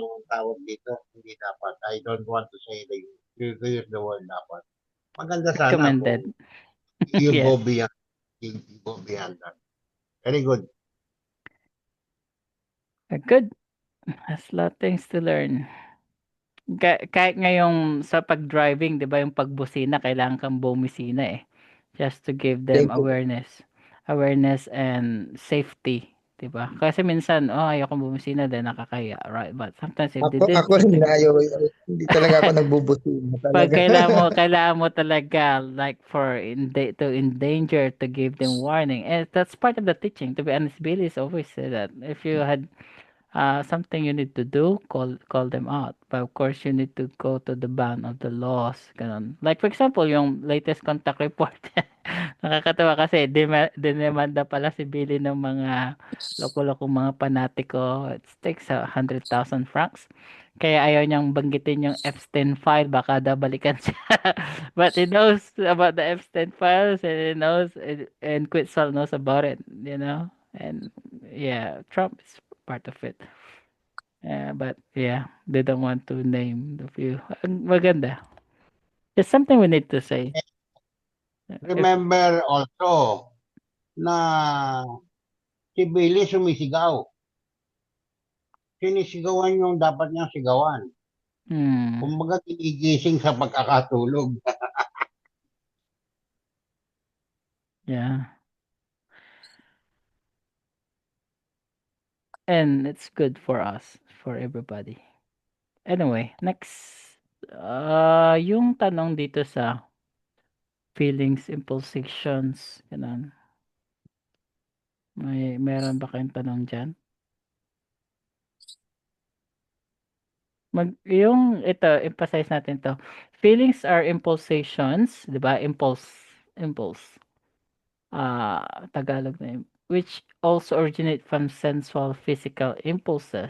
ang tawag dito? Hindi dapat. I don't want to say use the word dapat. Maganda sana Recommended. kung you Yes. go beyond that. Very good. Good. Has a lot of things to learn. Kahit ngayong sa pag-driving, 'di ba, yung pagbusina, kailangan kang bumisina just to give them Thank you. awareness and safety, 'di ba? Kasi minsan, ayoko bumisina din nakakaya, right? But sometimes if they did Ako rin something, ayaw. Hindi talaga ako nagbubusina pag talaga. kailangan mo talaga like to endanger to give them warning. And that's part of the teaching. To be honest, Billy's always said that if you had something you need to do, call them out. But of course, you need to go to the bound of the laws. Ganun. Like for example, yung latest contact report. Nakakatawa kasi dinemanda pala si Billy ng mga loko-lokong mga panatiko. It takes 100,000 francs. Kaya ayaw niyang banggitin yung Epstein file, baka daw balikan siya. But he knows about the Epstein files and he knows and Quetzal knows about it, And yeah, Trump is part of it. But yeah, they don't want to name the few. Maganda. It's something we need to say. Remember also na si Billy sumisigaw. Sinisigawan yung dapat niyang sigawan. Hmm. Kumbaga ginigising sa pagkakatulog. Yeah. And it's good for us, for everybody. Anyway, next. Yung tanong dito sa feelings, impulsions, ganun. Meron ba kayong tanong dyan? Yung ito, emphasize natin to. Feelings are impulsations, di ba? Impulse. Tagalog na yun. Which also originate from sensual physical impulses,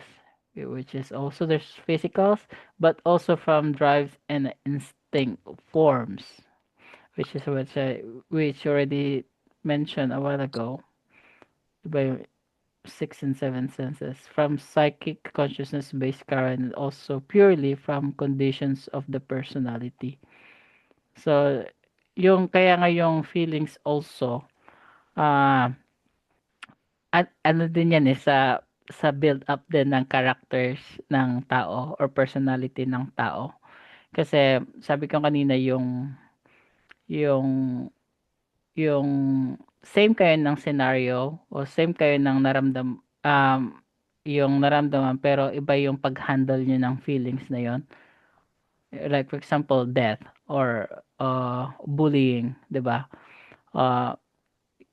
which is also there's physicals, but also from drives and instinct forms, which is which already mentioned a while ago, diba yung six and seven senses, from psychic consciousness based current and also purely from conditions of the personality. So, yung kaya nga yung feelings also, ah ano din yan, sa build up din ng characters ng tao or personality ng tao. Kasi sabi ko kanina yung yung same kayo ng scenario o same kayo ng yung naramdaman pero iba yung pag-handle niyo ng feelings na yon. Like for example, death or bullying, 'di ba? Uh,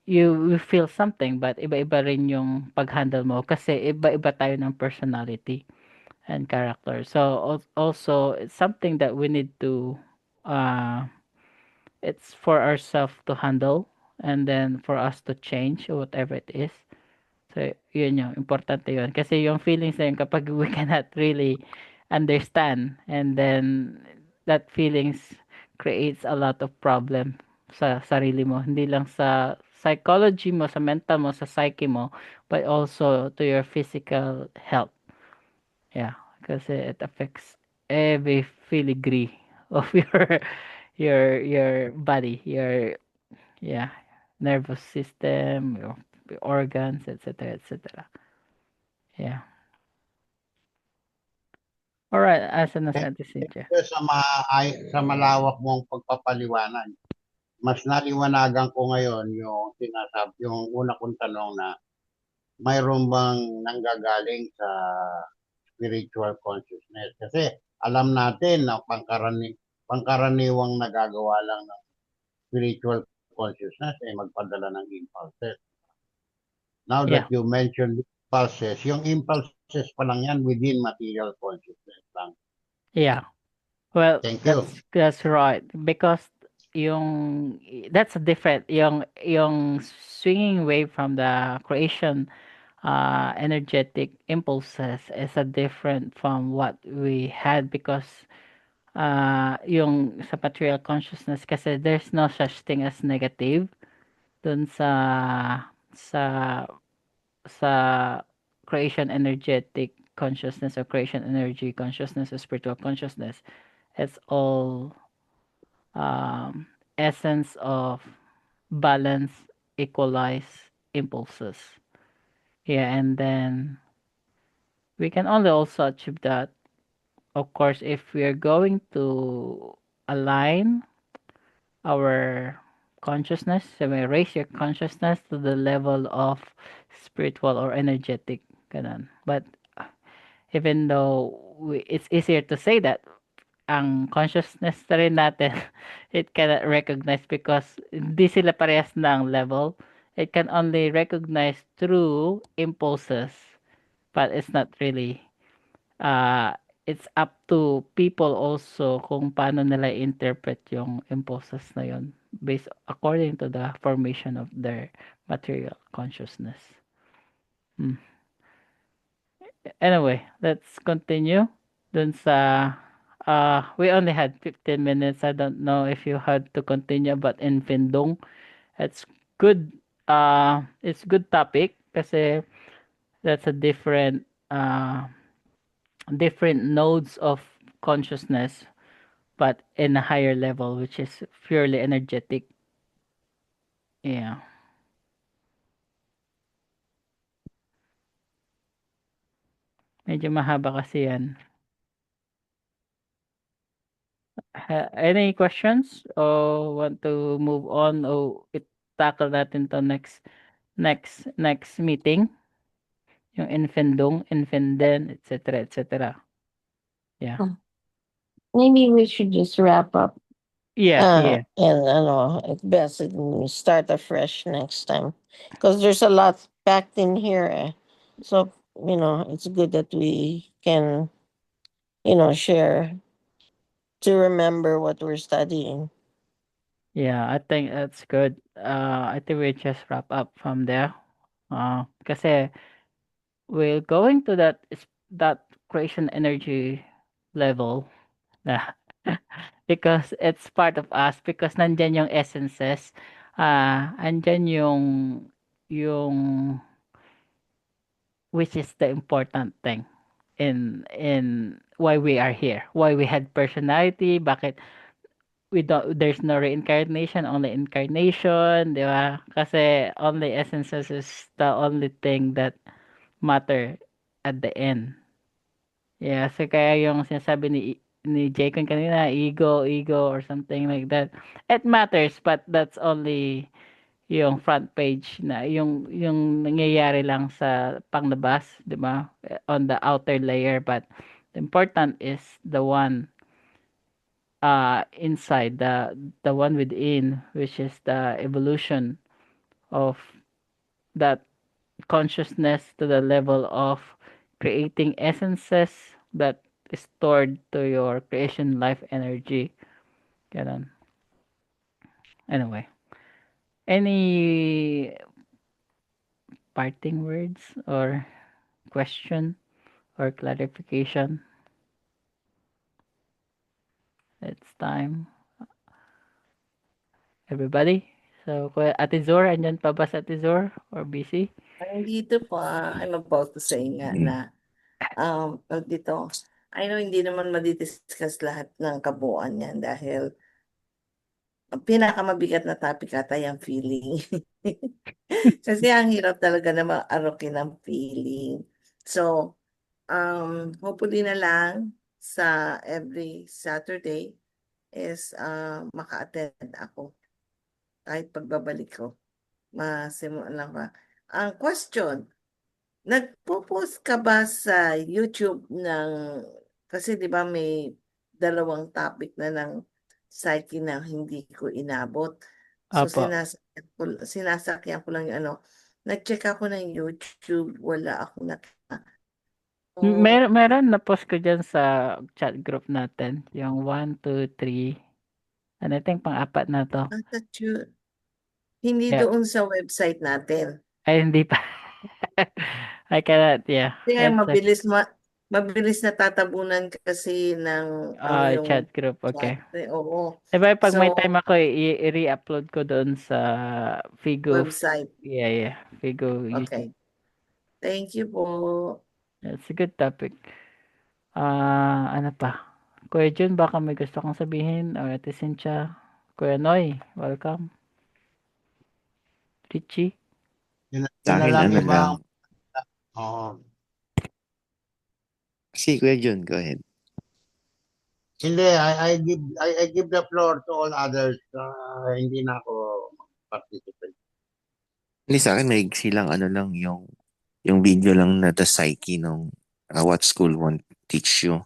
you feel something but iba-iba rin yung pag-handle mo kasi iba-iba tayo ng personality and character. So also it's something that we need to uh it's for ourselves to handle and then for us to change or whatever it is. So yun yung importante yun kasi yung feelings na yun kapag we cannot really understand and then that feelings creates a lot of problem sa sarili mo, hindi lang sa psychology mo, sa mental mo, sa psyche mo, but also to your physical health. Yeah, kasi it affects every filigree of your body, your yeah, nervous system, your organs, etc., etc. Yeah. All right, asa na si Ate Cynthia? Sa malawak mong pagpapaliwanag. Mas naliwanagan ko ngayon yung sinasabi, yung una kong tanong na mayroon bang nanggagaling sa spiritual consciousness? Kasi alam natin na pangkaraniwang nagagawa lang ng spiritual consciousness ay magpadala ng impulses. Now that you mentioned impulses, yung impulses pa lang yan within material consciousness lang. Yeah. Well, Thank you. that's right because yung that's a different yung swinging wave from the creation energetic impulses is a different from what we had because yung sa material consciousness kasi there's no such thing as negative dun sa sa creation energetic consciousness or creation energy consciousness or spiritual consciousness. It's all essence of balance, equalize impulses. Yeah, and then we can only also achieve that, of course, if we are going to align our consciousness, so we raise your consciousness to the level of spiritual or energetic. Ganun. But even though it's easier to say that, ang consciousness na rin natin, it cannot recognize because hindi sila parehas ng level. It can only recognize through impulses, but it's not really. It's up to people also kung paano nila interpret yung impulses na yun based according to the formation of their material consciousness. Anyway, let's continue dun sa we only had 15 minutes. I don't know if you had to continue, but in Findong, it's good it's good topic kasi that's a different different nodes of consciousness, but in a higher level, which is purely energetic. Yeah. Medyo mahaba kasi yan. Any questions or want to move on o tackle natin to next meeting? Yung infindung, infinden, etc. etc. Yeah. Maybe we should just wrap up. Yeah. And it's best that we start afresh next time because there's a lot packed in here. So, it's good that we can, share to remember what we're studying. Yeah, I think that's good. I think we just wrap up from there. Kasi we're going to that creation energy level na because it's part of us because nandyan yung essences, andyan yung which is the important thing in why we are here, why we had personality, bakit there's no reincarnation, only incarnation, di ba? Kasi only essences is the only thing that matter at the end. Yeah, so kaya yung sinasabi ni Jaycon kanina, ego or something like that. It matters, but that's only yung front page na yung nangyayari lang sa panglabas, 'di ba? On the outer layer, but the important is the one inside, the one within, which is the evolution of that consciousness to the level of creating essences that is stored to your creation life energy. Ganun. Anyway, any parting words or question or clarification? It's time. Everybody? So, Ate Zor, andyan pa ba sa Ate Zor or busy? Dito pa, I'm about to say nga na, dito, I know hindi naman madidiscuss lahat ng kabuuan yan dahil ang pinakamabigat na topic ata yung feeling. Kasi ang hirap talaga na maarokin ng feeling. So, hopefully na lang sa every Saturday is maka-attend ako. Kahit pagbabalik ko, masimulan lang ba. Ang question, nagpo-post ka ba sa YouTube kasi di ba may dalawang topic na ng psyche na hindi ko inabot. So Apo. sinasakyan ko lang yung nag-check ako ng YouTube, wala akong nakita. Meron na post ko dyan sa chat group natin. Yung 1, 2, 3. Ano ito yung pang-apat na to? Hindi Yeah. doon sa website natin. Ay, hindi pa. I cannot, yeah. Kaya It's mabilis na tatabunan kasi ng yung chat group, okay. chat. Oo. Diba, pag may So, time ako, i-re-upload ko doon sa Figo. website. Yeah. Figo YouTube. Okay. Thank you po. It's a good topic. Ano pa? Kuya Jun, baka may gusto kong sabihin. Or Ate Cynthia. Kuya Noy, welcome. Richie. Yun Sa na akin, lang ano iba. lang. Oo. Si Kuya Jun, go ahead. Hindi, I give the floor to all others. Hindi na ako participate. Hindi, sa akin, may silang ano lang, yung video lang na the psyche nung what school won't teach you.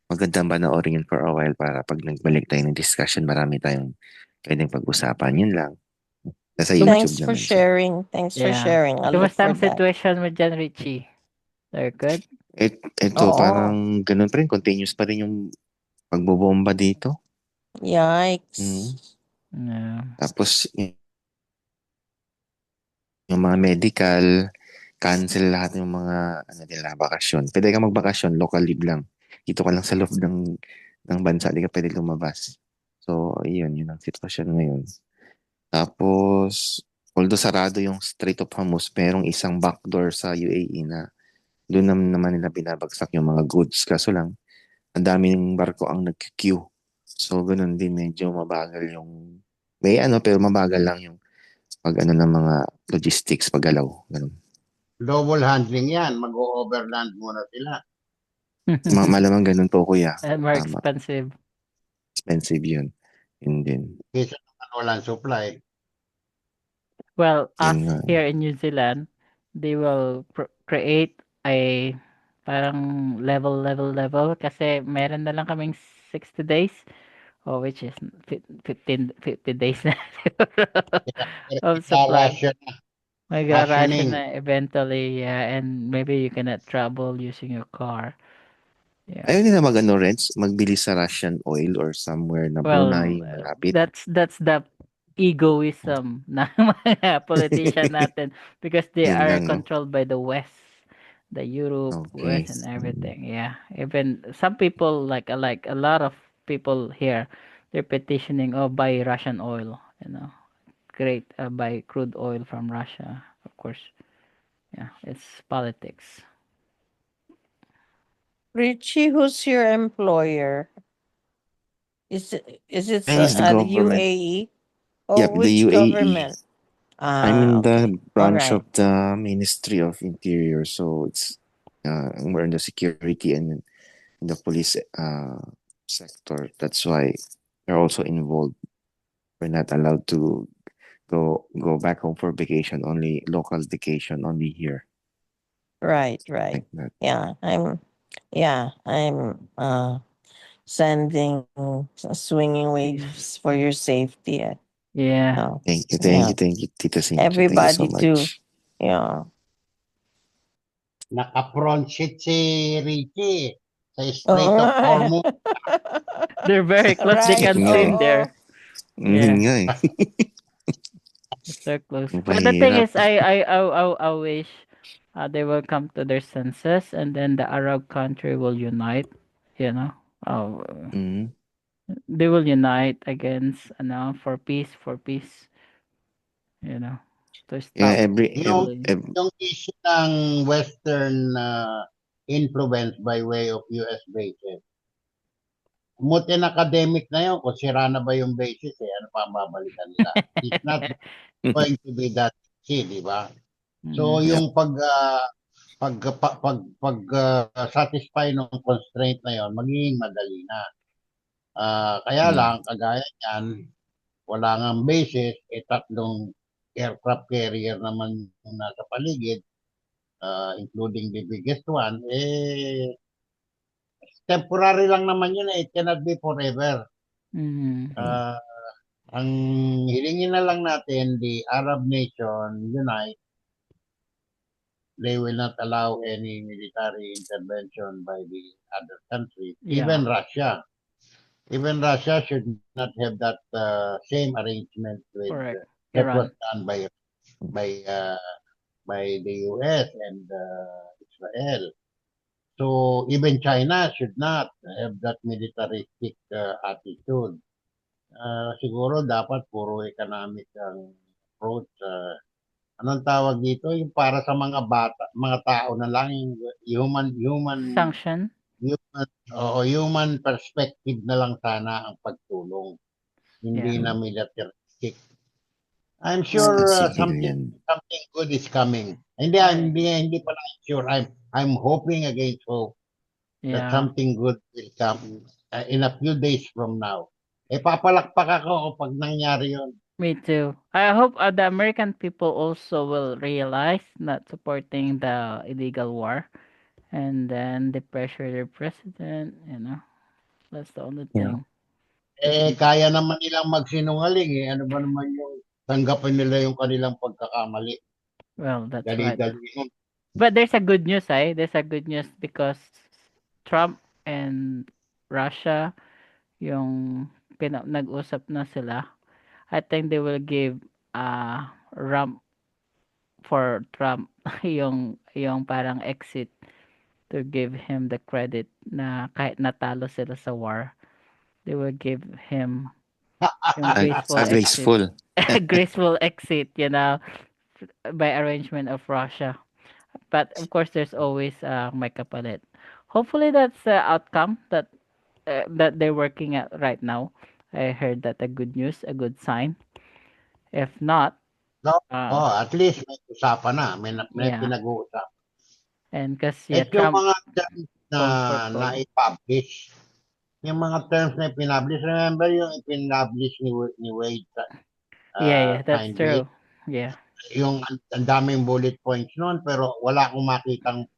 Magandang panoorin yun for a while para pag nagbalik tayo ng discussion, marami tayong pwedeng pag-usapan. Yun lang. Nasa YouTube Thanks for naman siya. sharing. Thanks for sharing. I'll look Kumusta for ang that. situation mo dyan, Richie? They're good? Ito, Oo. parang ganun pa rin. Continuous pa rin yung pagbobomba dito. Yikes. Yeah. Tapos, yung mga medical, cancel lahat yung mga bakasyon. Pwede ka magbakasyon, local leave lang. Dito ka lang sa loob ng bansa, di ka pwede lumabas. So, yun ang sitwasyon ngayon. Tapos, although sarado yung Strait of Hormuz, merong isang backdoor sa UAE na doon naman nila binabagsak yung mga goods. Kaso lang, ang daming barko ang nag-queue. So, ganun din, medyo mabagal yung, may pero mabagal lang yung pag ng mga logistics, paggalaw. Ganun. Double handling yan. Mag-overland muna sila. Malamang ganun po, kuya. And more Tama. expensive. Expensive yun. Yun din. Kaysa naman walang supply. Well, us Yun nga. here in New Zealand, they will create a parang level kasi meron na lang kaming 60 days which is 50 days na of supply. Ration. Magra-ration Rationing. na eventually, yeah, and maybe you cannot travel using your car. Yeah. Ayaw nila Renz, magbili sa Russian oil or somewhere na Well, Brunei, malapit. that's the egoism ng mga politician natin because they Yun are lang, no? controlled by the West, the Europe, Okay. West, and everything. Yeah, even some people like a lot of people here, they're petitioning, buy Russian oil. Great, buy crude oil from Russia. Of course, yeah, it's politics. Richie, who's your employer? Is it Mine is the the government. UAE? Yep, Which the UAE. government? I'm in the Okay. branch Alright. of the Ministry of Interior, so it's we're in the security and in the police sector. That's why we're also involved. We're not allowed to go back home for vacation. Only local vacation, only here. Right. Like that. I'm sending swinging waves for your safety. Yeah. Thank you, Tita Cynthia. Thank you Everybody so too. much. Yeah. Naka-front seat si Richie sa Strait of Hormuz. They're very close. They Right. can Yeah. swim there. Yun nga eh. So close. Ang But the thing mahirap. is, I wish they will come to their senses, and then the Arab country will unite. Mhm. They will unite against, for peace. To stop Yeah, bullying. Yung issue ng Western influence by way of US bases. Mutin academic na yun, kung sira na ba yung basis, ano pa ang babalikan nila? It's not going to be that easy, di ba? So, yung satisfy ng constraint na yon, magiging madali na. Kaya lang, kagaya niyan, wala nga basis, tatlong aircraft carrier naman yung nasa paligid, including the biggest one, temporary lang naman yun, it cannot be forever. Ang hilingin na lang natin, the Arab nation unite, they will not allow any military intervention by the other countries, even Russia. Even Russia should not have that same arrangement with that was done by the US and Israel. So even China should not have that militaristic attitude. Siguro dapat puro economic ang approach. Anong tawag dito? Yung para sa mga bata, mga tao na lang, human sanction. Human perspective na lang sana ang pagtulong. Hindi na militaristic. I'm sure something good is coming. Hindi pala sure. I'm hoping against hope that something good will come in a few days from now. Papalakpak ako pag nangyari yun. Me too. I hope the American people also will realize not supporting the illegal war, and then they pressure their president. That's the only thing. Kaya naman nilang magsinungaling. Ano ba naman yung tanggapin nila yung kanilang pagkakamali? Well, that's Dali-dali right. But there's a good news, There's a good news because Trump and Russia, yung nag-usap na sila. I think they will give ramp for Trump yung parang exit to give him the credit na kahit natalo sila sa war, they will give him yung graceful exit, graceful exit, by arrangement of Russia. But of course, there's always may kapalit. Hopefully, that's the outcome that they're working at right now. I heard that a good news, a good sign. If not, No, uh, at least may usapan na, may yeah, pinag-uusapan. and because yeah, At yung Trump mga terms na comfortable. na-publish, yung mga terms na ipinablish, remember yung ipinablish ni Wade Yeah, that's kindly? true. Yeah, Yung ang daming bullet points noon, pero wala akong makitang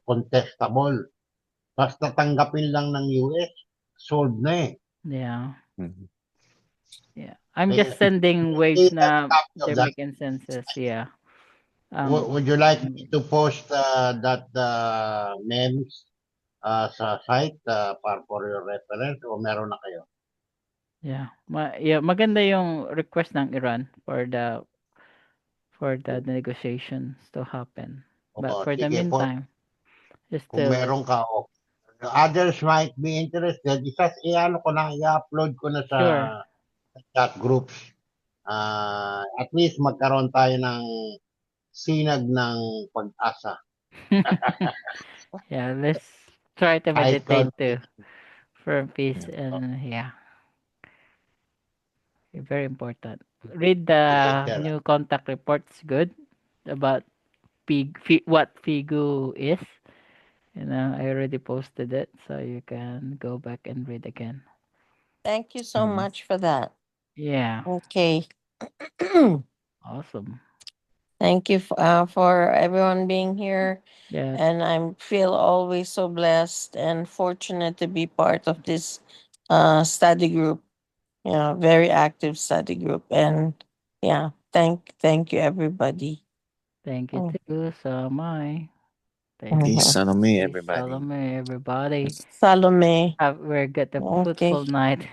contestable. Basta tanggapin lang ng US, solved na eh. yeah, Mhm. yeah. I'm Eh, just sending waves Any na copy of they're that? making senses. Yeah. Would you like me to post that memes sa site for your reference o meron na kayo? Yeah. Maganda yung request ng Iran for the negotiations to happen. But O, for the sige po, meantime, just kung still meron ka, o others might be interested, i-ano ko na, i-upload ko na sa sure. chat groups. At least magkaroon tayo ng sinag ng pag-asa. Yeah, let's try to Kahit meditate konti. too for peace Yeah. and yeah, very important. Read the Sige, sir. new contact reports. Good about what Figu is. I already posted it, so you can go back and read again. Thank you so Mhm. much for that. Yeah, Okay. awesome. Thank you for everyone being here. Yeah, And I feel always so blessed and fortunate to be part of this study group. Yeah, very active study group. And yeah, thank you everybody. thank you Mm. too, Salome. Thank Mhm. Peace, Salome, you, everybody. Salome, everybody. Salome. We're get a Okay. fruitful night.